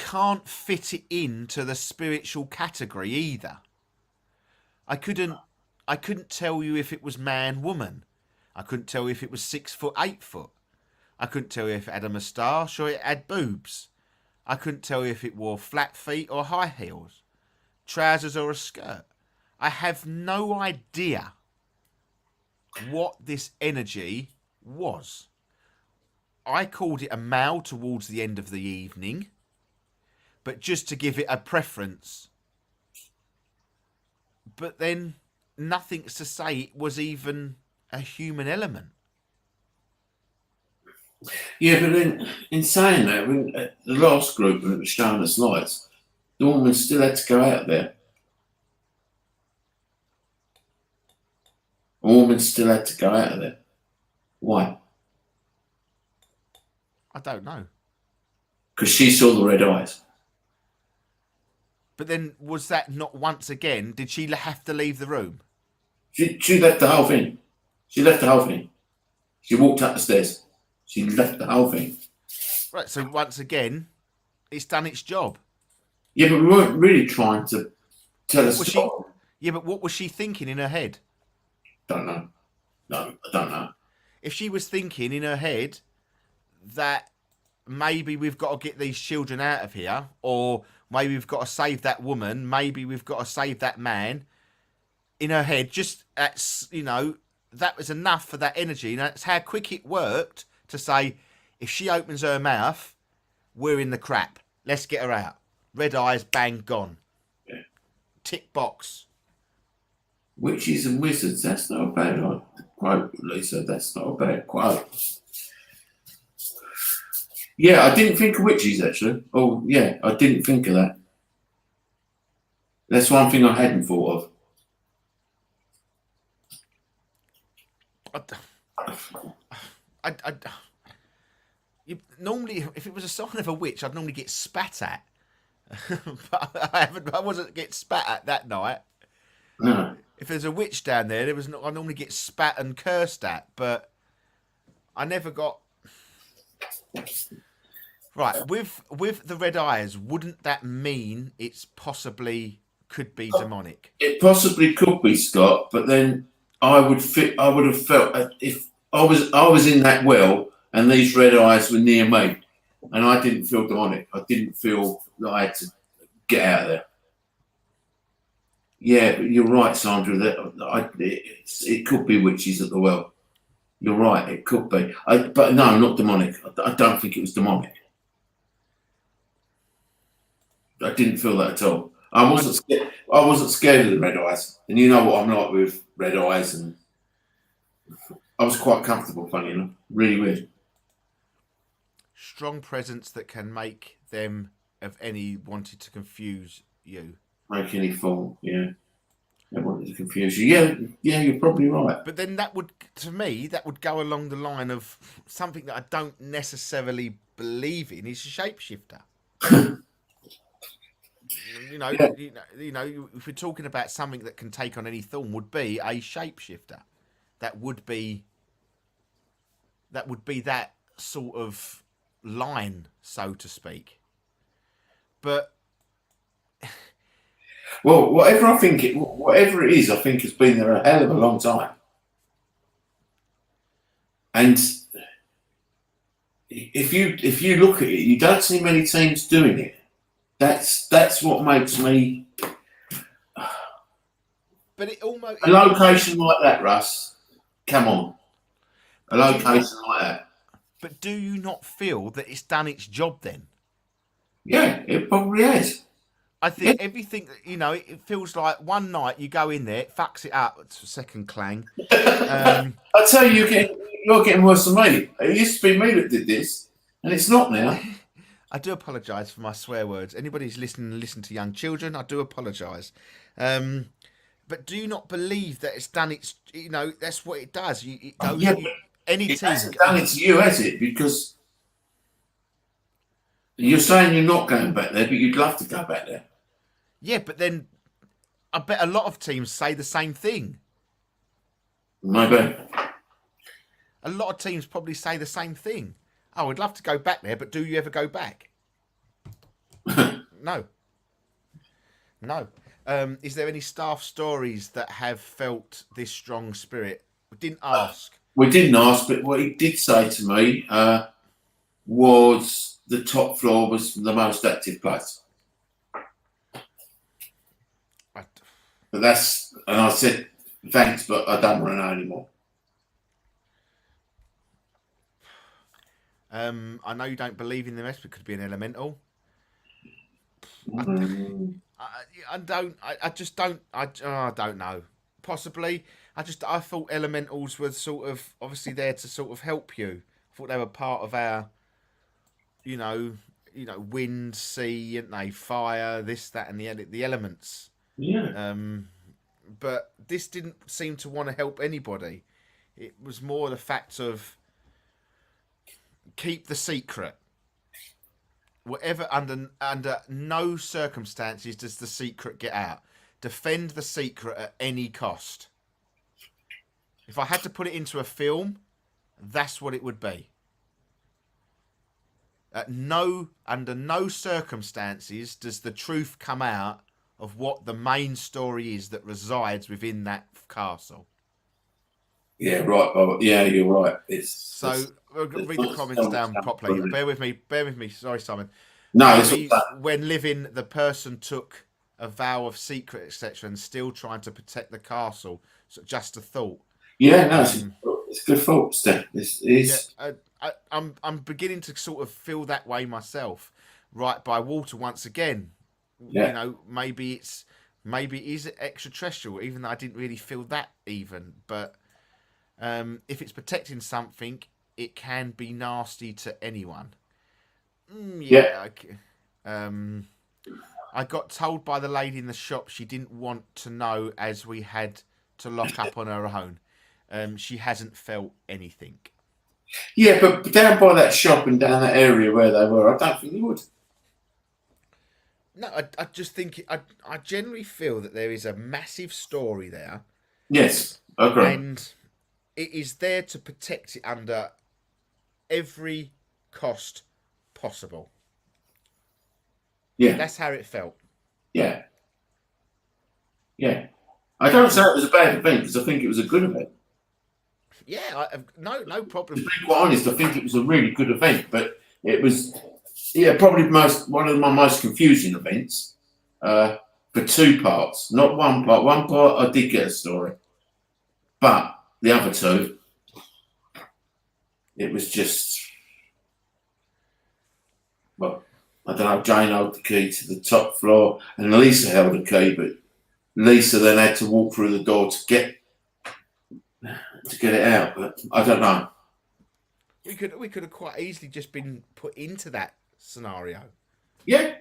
can't fit it into the spiritual category either. I couldn't tell you if it was man, woman. I couldn't tell you if it was 6 foot, 8 foot. I couldn't tell you if it had a moustache or it had boobs. I couldn't tell you if it wore flat feet or high heels, trousers or a skirt. I have no idea what this energy was. I called it a male towards the end of the evening, but just to give it a preference. But then nothing's to say it was even a human element. Yeah, but then in saying that, when, the last group when it was showing us lights, the woman still had to go out there. A woman still had to go out of there. Why? I don't know. Because she saw the red eyes. But then was that not once again, did she have to leave the room? She left the whole thing. She left the whole thing. She walked up the stairs. She left the whole thing. Right, so once again, it's done its job. Yeah, but we weren't really trying to tell us. Yeah, but what was she thinking in her head? Don't know. No, I don't know. If she was thinking in her head that maybe we've got to get these children out of here, or maybe we've got to save that woman, maybe we've got to save that man, in her head, just that's, you know, that was enough for that energy. And that's how quick it worked to say, if she opens her mouth, we're in the crap. Let's get her out. Red eyes, bang, gone. Yeah. Tick box. Witches and wizards, that's not a bad quote, Lisa. That's not a bad quote. Yeah, I didn't think of witches, actually. Oh, yeah, I didn't think of that. That's one thing I hadn't thought of. Normally, if it was a sign of a witch, I'd normally get spat at. But I wasn't get spat at that night. No. If there's a witch down there, I normally get spat and cursed at, but I never got. Right, with the red eyes, wouldn't that mean it's possibly could be demonic? It possibly could be, Scott, but then I would have felt if I was in that well and these red eyes were near me, and I didn't feel demonic. I didn't feel that I had to get out of there. Yeah, you're right, Sandra. It could be witches at the well. You're right. It could be. But no, not demonic. I don't think it was demonic. I didn't feel that at all. I wasn't scared of the red eyes, and you know what I'm like with red eyes, and I was quite comfortable. Funny enough, really weird. Strong presence that can make them of any wanted to confuse you. Make any fool, yeah. They wanted to confuse you. Yeah, you're probably right. But then that would, to me, that would go along the line of something that I don't necessarily believe in is a shapeshifter. If we're talking about something that can take on any form, would be a shapeshifter. That would be that sort of line, so to speak. But well, whatever it is, I think has been there a hell of a long time. And if you look at it, you don't see many teams doing it. That's what makes me. But it almost a location like that, Russ. Come on, a location like that. But do you not feel that it's done its job then? Yeah, it probably has. I think everything, it feels like one night you go in there, it fucks it up. It's a second clang. I tell you, you're getting worse than me. It used to be me that did this, and it's not now. I do apologise for my swear words. Anybody who's listen to young children, I do apologise. But do you not believe that it's done its, that's what it does. It hasn't done it to you, has it? Because you're saying you're not going back there, but you'd love to go back there. Yeah, but then I bet a lot of teams say the same thing. Maybe. A lot of teams probably say the same thing. Oh, I'd love to go back there, but do you ever go back? No. No. Is there any staff stories that have felt this strong spirit? We didn't ask. We didn't ask, but what he did say to me was the top floor was the most active place. But and I said, thanks, but I don't want to know anymore. I know you don't believe in the mess, but it could be an elemental. I don't know. Possibly. I thought elementals were sort of obviously there to sort of help you. I thought they were part of our, wind, sea, and fire, this, that, and the elements. Yeah. But this didn't seem to want to help anybody. It was more the fact of keep the secret. Whatever, under no circumstances does the secret get out. Defend the secret at any cost. If I had to put it into a film, that's what it would be. Under no circumstances does the truth come out of what the main story is that resides within that castle. Yeah, right. Yeah, you're right. Read the comments down properly. Bear with me. Sorry, Simon. No, when living, the person took a vow of secret, etc., and still trying to protect the castle. So just a thought. Yeah, no, it's a good thought, Steph. I'm beginning to sort of feel that way myself. Right by water once again. Yeah. Maybe it is extraterrestrial, even though I didn't really feel that even. But if it's protecting something, it can be nasty to anyone. I got told by the lady in the shop she didn't want to know as we had to lock up on her own. She hasn't felt anything. Yeah, but down by that shop and down that area where they were, I don't think you would. No, I just think I generally feel that there is a massive story there. Yes, I agree. And it is there to protect it under every cost possible. Yeah. That's how it felt. Yeah. Yeah. I don't say it was a bad event because I think it was a good event. Yeah, no problem. To be quite honest, I think it was a really good event, but it was, probably one of my most confusing events for two parts, not one part. One part I did get a story, but the other two, it was just, well, I don't know, Jane held the key to the top floor and Lisa held the key, but Lisa then had to walk through the door to get it out. But I don't know. We could have quite easily just been put into that scenario. Yeah.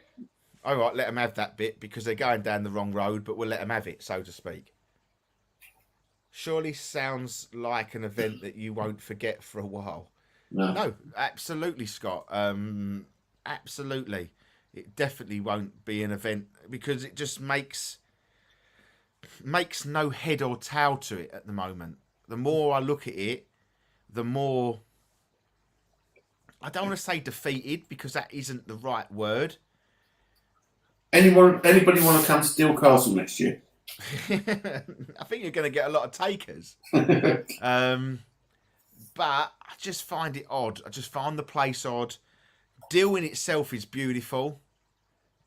All right, let them have that bit because they're going down the wrong road, but we'll let them have it, so to speak. Surely sounds like an event that you won't forget for a while. No, absolutely, Scott. Absolutely. It definitely won't be an event because it just makes no head or tail to it at the moment. The more I look at it, the more, I don't want to say defeated because that isn't the right word. Anybody want to come to Steel Castle next year? I think you're going to get a lot of takers. But I just find it odd. I just find the place odd. Deal in itself is beautiful.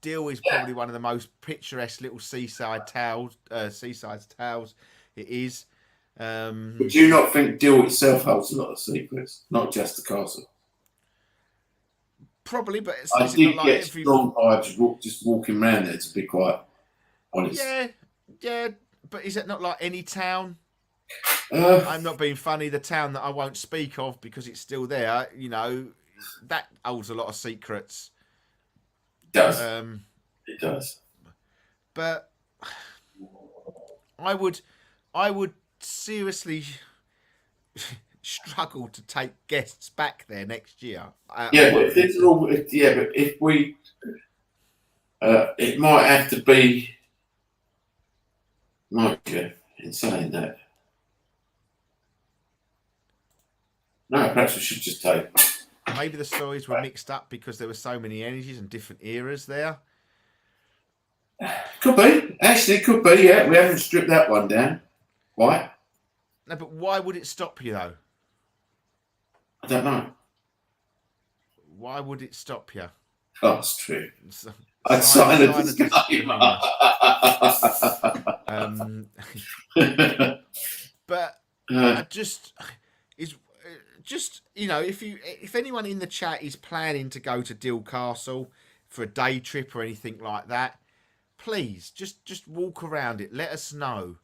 Deal is probably one of the most picturesque little seaside towns. It is. But do you not think Deal itself holds a lot of secrets, not just the castle? Probably, but I did get strong vibes just walking around there, to be quite honest. Yeah, but is it not like any town? I'm not being funny. The town that I won't speak of because it's still there, that holds a lot of secrets. It does. It does. But I would seriously struggle to take guests back there next year. But if we, it might have to be, in saying that. No, perhaps we should just take Maybe the stories were mixed up because there were so many energies and different eras there. Could be. Actually, could be, yeah. We haven't stripped that one down. Why? No, but why would it stop you though? I don't know. Why would it stop you? Oh, it's true. So- I'd sign sign a of disclaimer. But I just is just if anyone in the chat is planning to go to Dill Castle for a day trip or anything like that, please just walk around it. Let us know.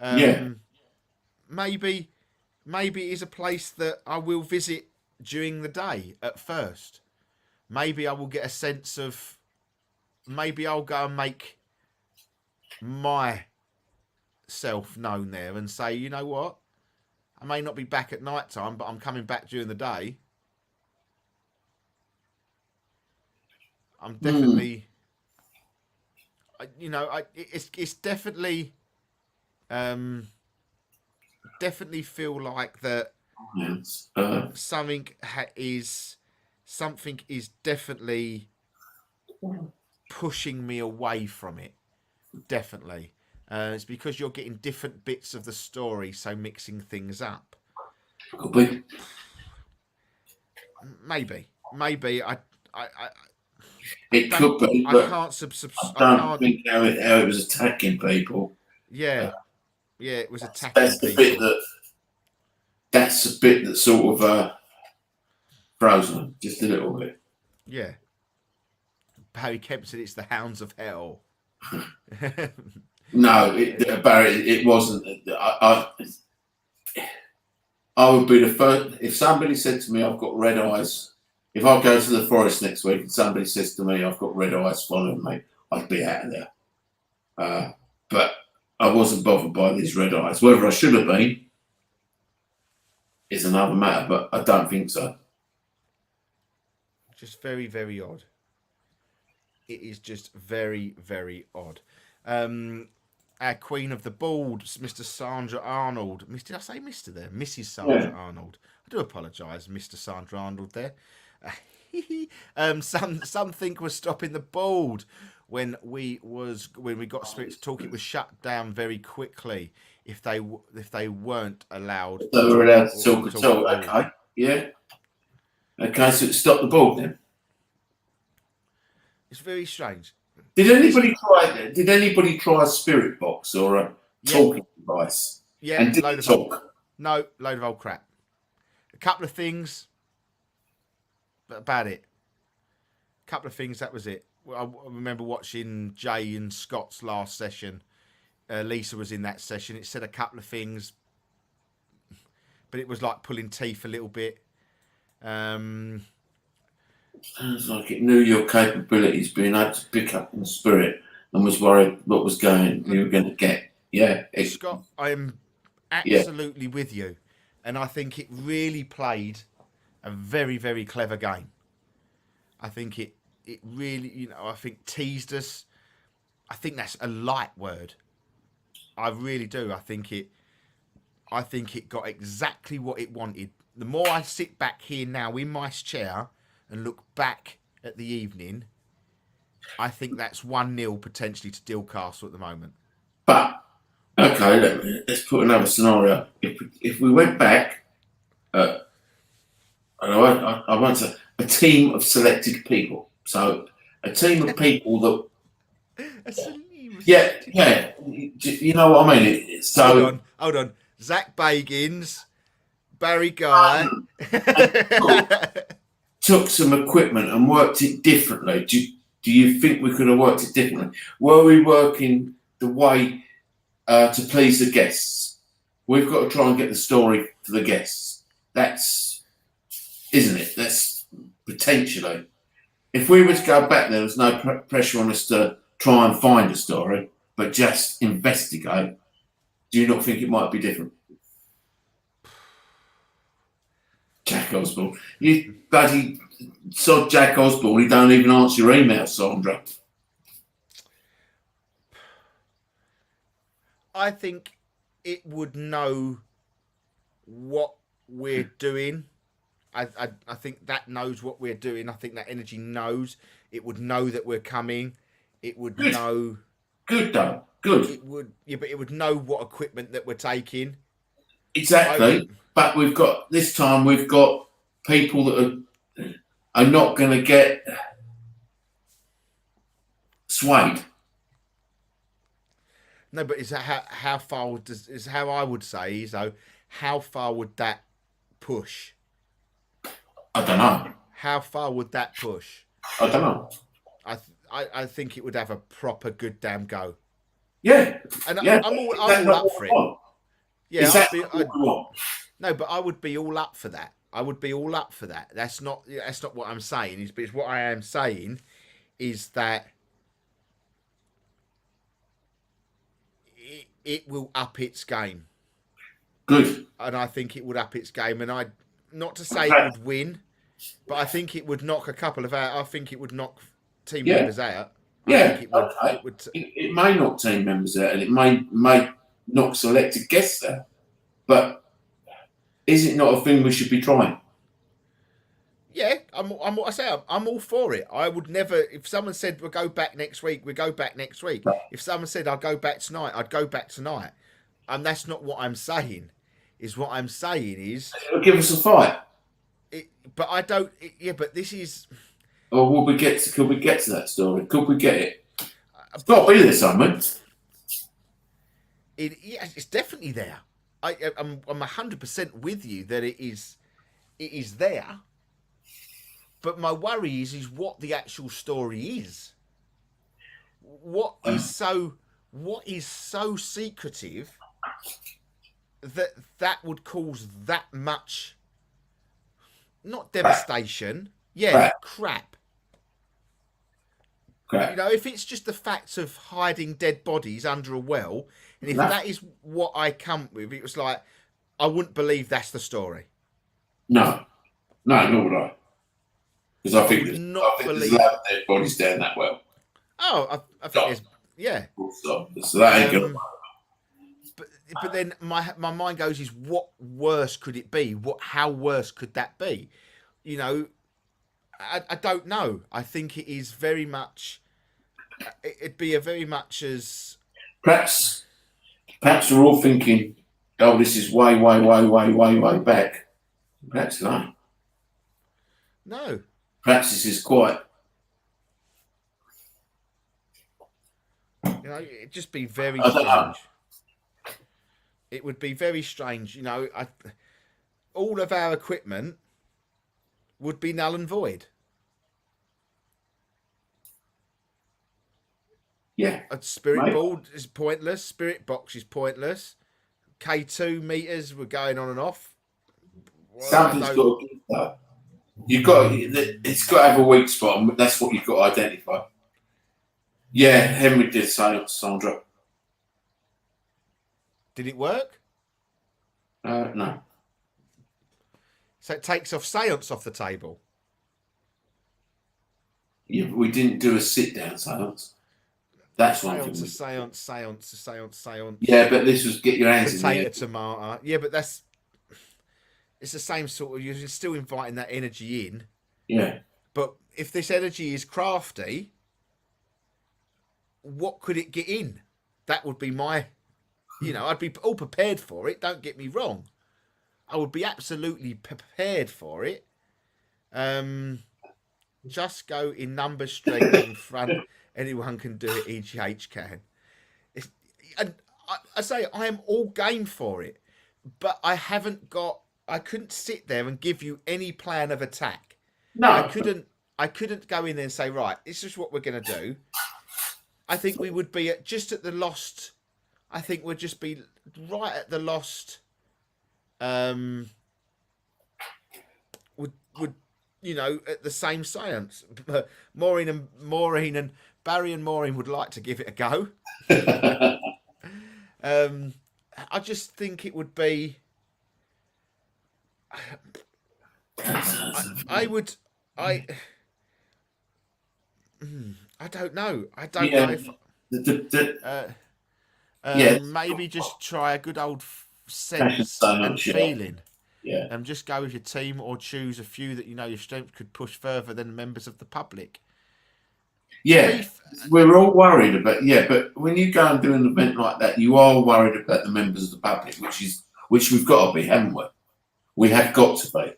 Yeah. Maybe it is a place that I will visit during the day at first. Maybe I will get a sense of. Maybe I'll go and make myself known there and say, you know what? I may not be back at night time, but I'm coming back during the day. I'm definitely, it's definitely, definitely feel like that Yes. something is definitely pushing me away from it. Definitely. It's because you're getting different bits of the story, so mixing things up. Could be. Maybe. It could be, I but can't. I don't think how it was attacking people. Yeah, it was attacking That's the people. bit that's the bit that sort of frozen just a little bit. Yeah. Barry Kemp said it's the Hounds of Hell. No, Barry, it wasn't. I would be the first if somebody said to me, "I've got red eyes." If I go to the forest next week and somebody says to me, "I've got red eyes following me," I'd be out of there. But I wasn't bothered by these red eyes. Whether I should have been is another matter, but I don't think so. Just very, very odd. It is just very, very odd. Our Queen of the Bald, Mr. Sandra Arnold. Did I say Mr. there? Mrs. Sandra Arnold. I do apologise, Mr. Sandra Arnold there. Something was stopping the bald when we got Spirits Talk. It was shut down very quickly if they weren't allowed. They were allowed to talk at all. Okay, yeah. Okay, so it stopped the ball then. It's very strange. Did anybody try a spirit box or a talking device? Yeah, and did load it of talk? No, load of old crap. A couple of things, but about it. A couple of things, that was it. I remember watching Jay and Scott's last session. Lisa was in that session. It said a couple of things, but it was like pulling teeth a little bit. Sounds like it knew your capabilities, being able to pick up in the spirit, and was worried what was you were going to get. Yeah, Scott, I am absolutely with you, and I think it really played a very, very clever game. I think it really, I think teased us. I think that's a light word. I really do. I think it got exactly what it wanted. The more I sit back here now in my chair and look back at the evening, I think that's 1-0 potentially to Dill Castle at the moment. But okay, let's put another scenario. If we went back, and I want a team of selected people. So a team of people that. Yeah. You know what I mean? So hold on. Zach Bagans, Barry Guy. Took some equipment and worked it differently. Do you think we could have worked it differently? Were we working the way to please the guests? We've got to try and get the story to the guests. Isn't it? That's potentially. If we were to go back there was no pressure on us to try and find a story, but just investigate. Do you not think it might be different? Jack Osborne. You bloody sod Jack Osborne, he don't even answer your email, Sandra. I think it would know what we're doing. I think that knows what we're doing. I think that energy knows. It would know that we're coming. It would Good. know. Good, though. Good. It would, yeah, but it would know what equipment that we're taking. Exactly. But we've got people that are not going to get swayed. No, but is that how far is how I would say is though? How far would that push? I don't know. How far would that push? I don't know. I think it would have a proper good damn go. Yeah. And Yeah. I'm all That's up what for we it. want. Yeah, Exactly what we want. no, but I would be all up for that. I would be all up for that. That's not what I'm saying. It's what I am saying is that it will up its game. Good. And I think it would up its game. And I, not to say it would win, but I think it would knock a couple of out. I think it would knock team members out. Yeah. It may knock team members out, and it may knock selected guests out. But is it not a thing we should be trying? Yeah, I'm all for it. I would never, if someone said we'll go back next week, we go back next week. If someone said I'll go back tonight, I'd go back tonight. And that's not what I'm saying. What I'm saying is It'll give us a fight. But I don't. But this is. Or could we get to that story? Could we get it? It's got to be there somewhere. It's definitely there. I'm 100% with you that it is there. But my worry is what the actual story is. What is so secretive that would cause that much, not devastation, crap. You know, if it's just the fact of hiding dead bodies under a well, and if that is what I come with, it was like, I wouldn't believe that's the story. No, nor would I. Because I think there's a lot of dead bodies down that well. Oh, I think there's, yeah. So that ain't gonna. But then my mind goes is what worse could it be? How worse could that be? You know, I don't know. I think it is very much. It'd be a very much as perhaps we're all thinking, oh, this is way back. Perhaps not. No. Perhaps this is quite. You know, it'd just be very strange. It would be very strange. You know, all of our equipment would be null and void. Yeah. A spirit board is pointless. Spirit box is pointless. K2 meters were going on and off. Something's got to give though. It's got to have a weak spot, and that's what you've got to identify. Yeah, Henry did say it, Sandra. Did it work? No. So it takes off seance off the table. Yeah, but we didn't do a sit-down seance. That's one thing. Seance. Yeah, but this was get your hands in there. Tomato. Yeah, but it's the same sort of. You're still inviting that energy in. Yeah. But if this energy is crafty, what could it get in? That would be my. You know, I'd be all prepared for it. Don't get me wrong. I would be absolutely prepared for it. Just go in number strength in front. Anyone can do it. EGH can. I say I am all game for it, but I couldn't sit there and give you any plan of attack. No, I couldn't go in there and say, right, this is what we're going to do. I think we would be just at the lost. I think we'd just be right at the lost. Would you know, at the same science. Maureen and Barry and Maureen would like to give it a go. I just think it would be. I don't know. I don't know if. Maybe just try a good old sense and feeling. Yeah. Just go with your team or choose a few that you know your strength could push further than members of the public. Yeah. We're all worried about, but when you go and do an event like that, you are worried about the members of the public, which we've got to be, haven't we? We have got to be.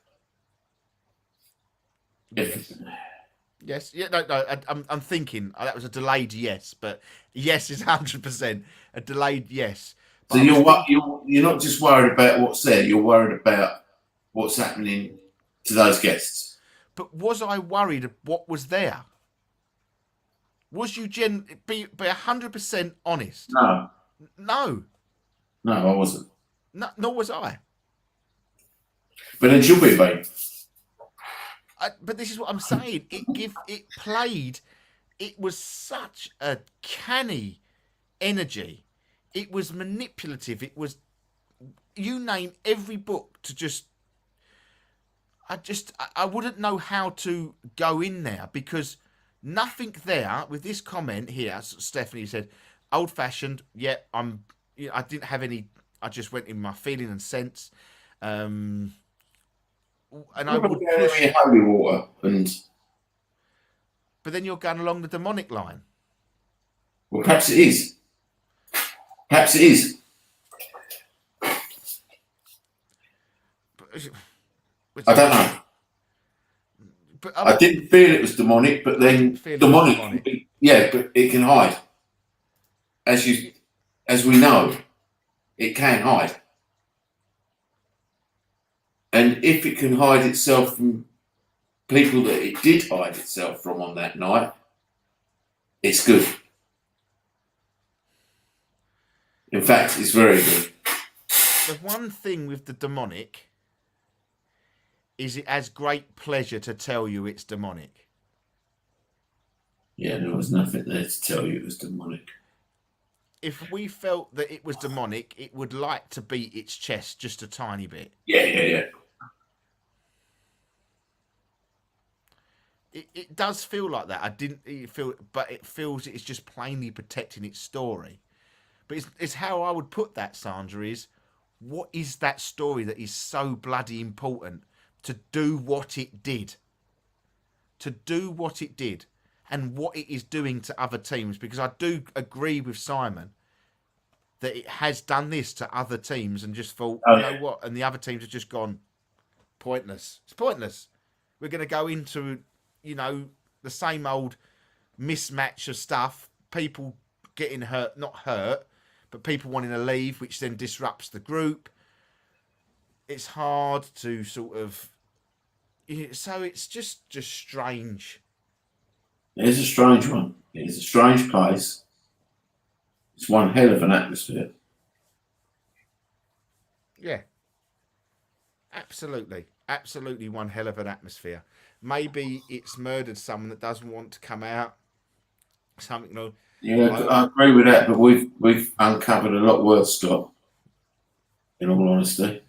Yes. Yeah. No. I'm thinking that was a delayed yes, but yes is 100% a delayed yes. So you're not just worried about what's there. You're worried about what's happening to those guests. But was I worried what was there? Was you be 100% honest? No. No. No, I wasn't. No, nor was I. But then she'll be, babe. But this is what I'm saying. It played. It was such a canny energy. It was manipulative. It was, you name every book to just. I wouldn't know how to go in there because nothing there with this comment here. Stephanie said, "Old fashioned." Yeah, I didn't have any. I just went in my feeling and sense. And I would push holy water, but then you're going along the demonic line. Well, perhaps it is. Perhaps it is. I don't know. But I didn't feel it was demonic, but then demonic. Yeah, but it can hide. As we know, it can hide. And if it can hide itself from people that it did hide itself from on that night, it's good. In fact, it's very good. The one thing with the demonic is it has great pleasure to tell you it's demonic. Yeah, there was nothing there to tell you it was demonic. If we felt that it was demonic, it would like to beat its chest just a tiny bit. Yeah. It does feel like that. I didn't feel, but it feels it's just plainly protecting its story. But it's how I would put that, Sandra, is what is that story that is so bloody important to do what it did? To do what it did and what it is doing to other teams. Because I do agree with Simon that it has done this to other teams and just thought, you know what? And the other teams have just gone, pointless. It's pointless. We're going to go into, the same old mismatch of stuff. People getting hurt, not hurt, but people wanting to leave, which then disrupts the group. It's hard to sort of... So it's just strange. It is a strange one. It is a strange place. It's one hell of an atmosphere. Yeah. Absolutely. Absolutely one hell of an atmosphere. Maybe it's murdered someone that doesn't want to come out. Something, Yeah, I agree with that, but we've uncovered a lot worse, Scott. In all honesty.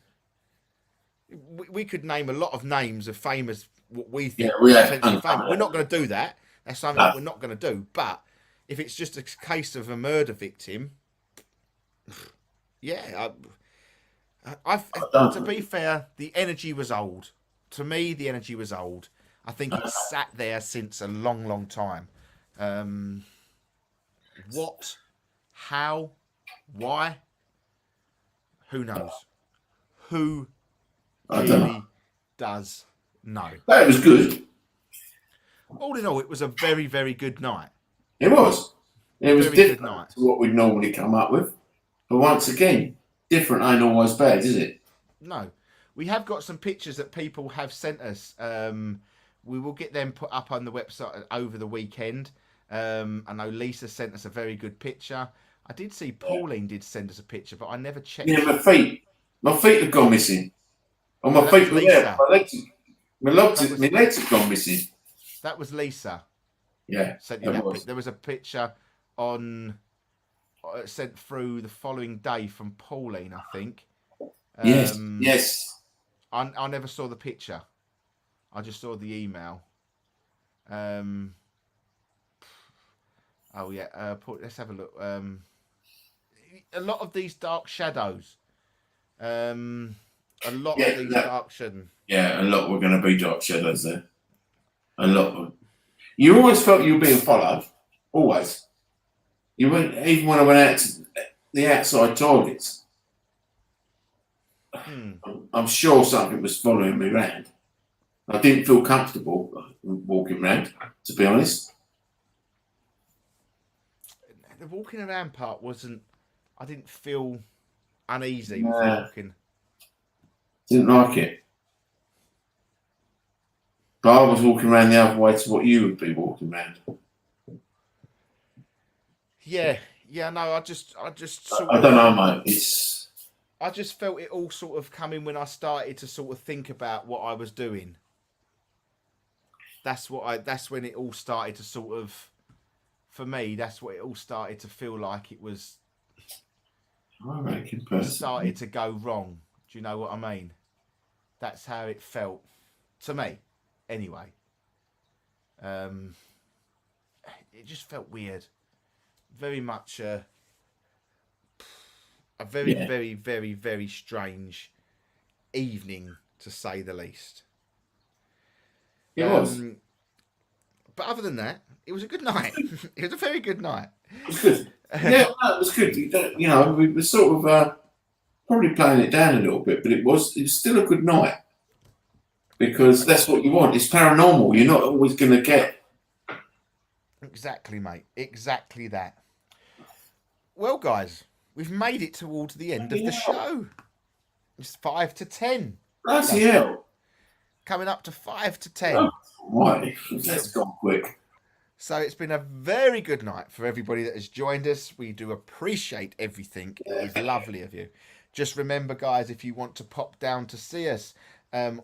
We could name a lot of names of famous, what we think famous. We're not going to do that. That's something that we're not going to do. But if it's just a case of a murder victim, yeah. To be fair, the energy was old. To me, the energy was old. I think it's sat there since a long, long time. What? How? Why? Who knows? Who really does know? That was good. All in all, it was a very, very good night. It was. It was very different good night. to what we'd normally come up with. But once again, different ain't always bad, is it? No. We have got some pictures that people have sent us. We will get them put up on the website over the weekend. I know Lisa sent us a very good picture. I did see Pauline did send us a picture, but I never checked. Yeah, my feet have gone missing. Oh, my feet were there. My legs have gone missing. That was Lisa. Yeah, sent you that. There was a picture sent through the following day from Pauline, I think. Yes. I never saw the picture. I just saw the email. Oh yeah. Let's have a look. A lot of these dark shadows. A lot Yeah, of these that- dark shouldn't. Yeah, a lot were going to be dark shadows there. A lot. You always felt you were being followed. Always. You went, even when I went out to the outside targets. I'm sure something was following me around. I didn't feel comfortable walking around, to be honest. The walking around part wasn't. I didn't feel uneasy Nah. with walking. Didn't like it. But I was walking around the other way to what you would be walking around. Yeah, no, I just sort I of, don't know, mate. I just felt it all sort of coming when I started to sort of think about what I was doing. That's when it all started to sort of, for me, that's what it all started to feel like it was. I reckon personally. Started to go wrong. Do you know what I mean? That's how it felt to me, anyway. It just felt weird. Very much a very, Yeah. very, very, very strange evening, to say the least. It was. But other than that, it was a good night. It was a very good night. It was good. Yeah, no, it was good. You know, we were sort of probably playing it down a little bit, but it was still a good night. Because that's what you want. It's paranormal. You're not always going to get. Exactly, mate. Exactly that. Well, guys, we've made it towards the end of the show. It's 5 to 10. Bloody hell. Coming up to 5 to 10. Oh, right. That's gone quick. So it's been a very good night for everybody that has joined us. We do appreciate everything. It is lovely of you. Just remember, guys, if you want to pop down to see us,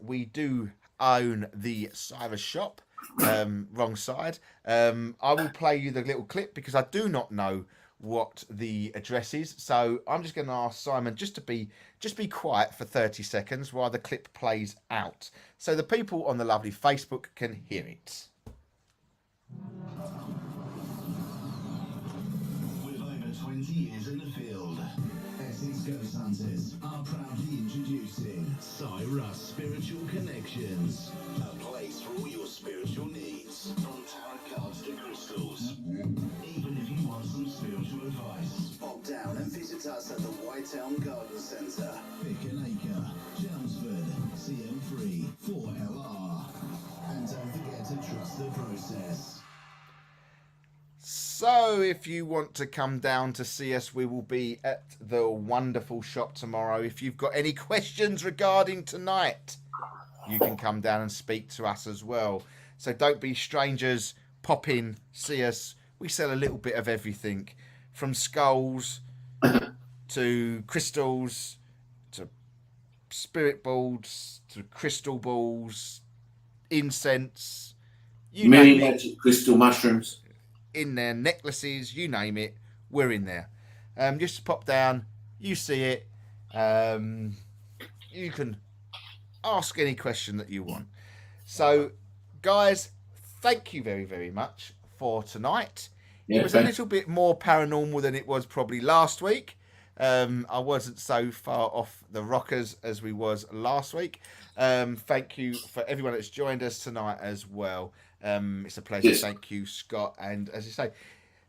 we do own the Cyrus shop. Wrong side. I will play you the little clip because I do not know what the address is. So I'm just going to ask Simon just be quiet for 30 seconds while the clip plays out, so the people on the lovely Facebook can hear it. With over 20 years in the field, Essex Ghost Hunters are proudly introducing Cyrus Spiritual Connections, a place for all your spiritual needs, from tarot cards to crystals. Even if you want some spiritual advice, pop down and visit us at the White Elm Garden Centre, Pickenacre, Chelmsford, CM3 4LR. And don't forget to trust the process. So if you want to come down to see us, we will be at the wonderful shop tomorrow. If you've got any questions regarding tonight, you can come down and speak to us as well. So don't be strangers. Pop in, see us. We sell a little bit of everything, from skulls to crystals to spirit boards to crystal balls, incense, you Mini name it. magic crystal mushrooms. In there, necklaces, you name it, we're in there. Just pop down, you see it. You can ask any question that you want. So, guys, thank you very, very much for tonight. Yeah, It was a little bit more paranormal than it was probably last week. I wasn't so far off the rockers as we was last week. Thank you for everyone that's joined us tonight as well. It's a pleasure. Yes. Thank you, Scott. And as you say,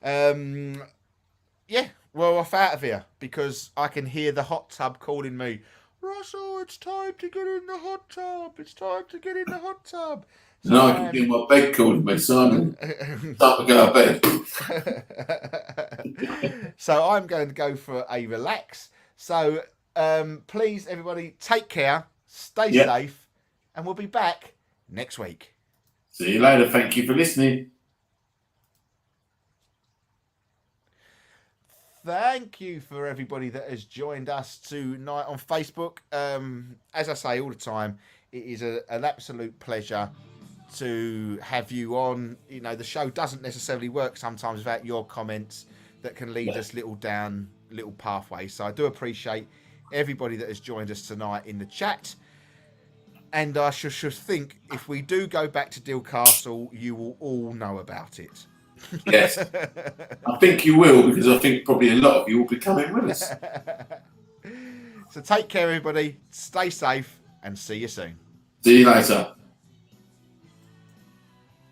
yeah, we're off out of here because I can hear the hot tub calling me. Russell, it's time to get in the hot tub. It's time to get in the hot tub. So No, I can feel my bed calling me, Simon. Time to go to bed. So I'm going to go for a relax. So please, everybody, take care, stay Yep. safe, and we'll be back next week. See you later. Thank you for listening. Thank you for everybody that has joined us tonight on Facebook. As I say all the time, it is an absolute pleasure to have you on. You know, the show doesn't necessarily work sometimes without your comments that can lead us little pathways. So I do appreciate everybody that has joined us tonight in the chat. And I should think if we do go back to Deal Castle, you will all know about it. Yes. I think you will, because I think probably a lot of you will be coming with us. So take care, everybody. Stay safe and see you soon. See you later.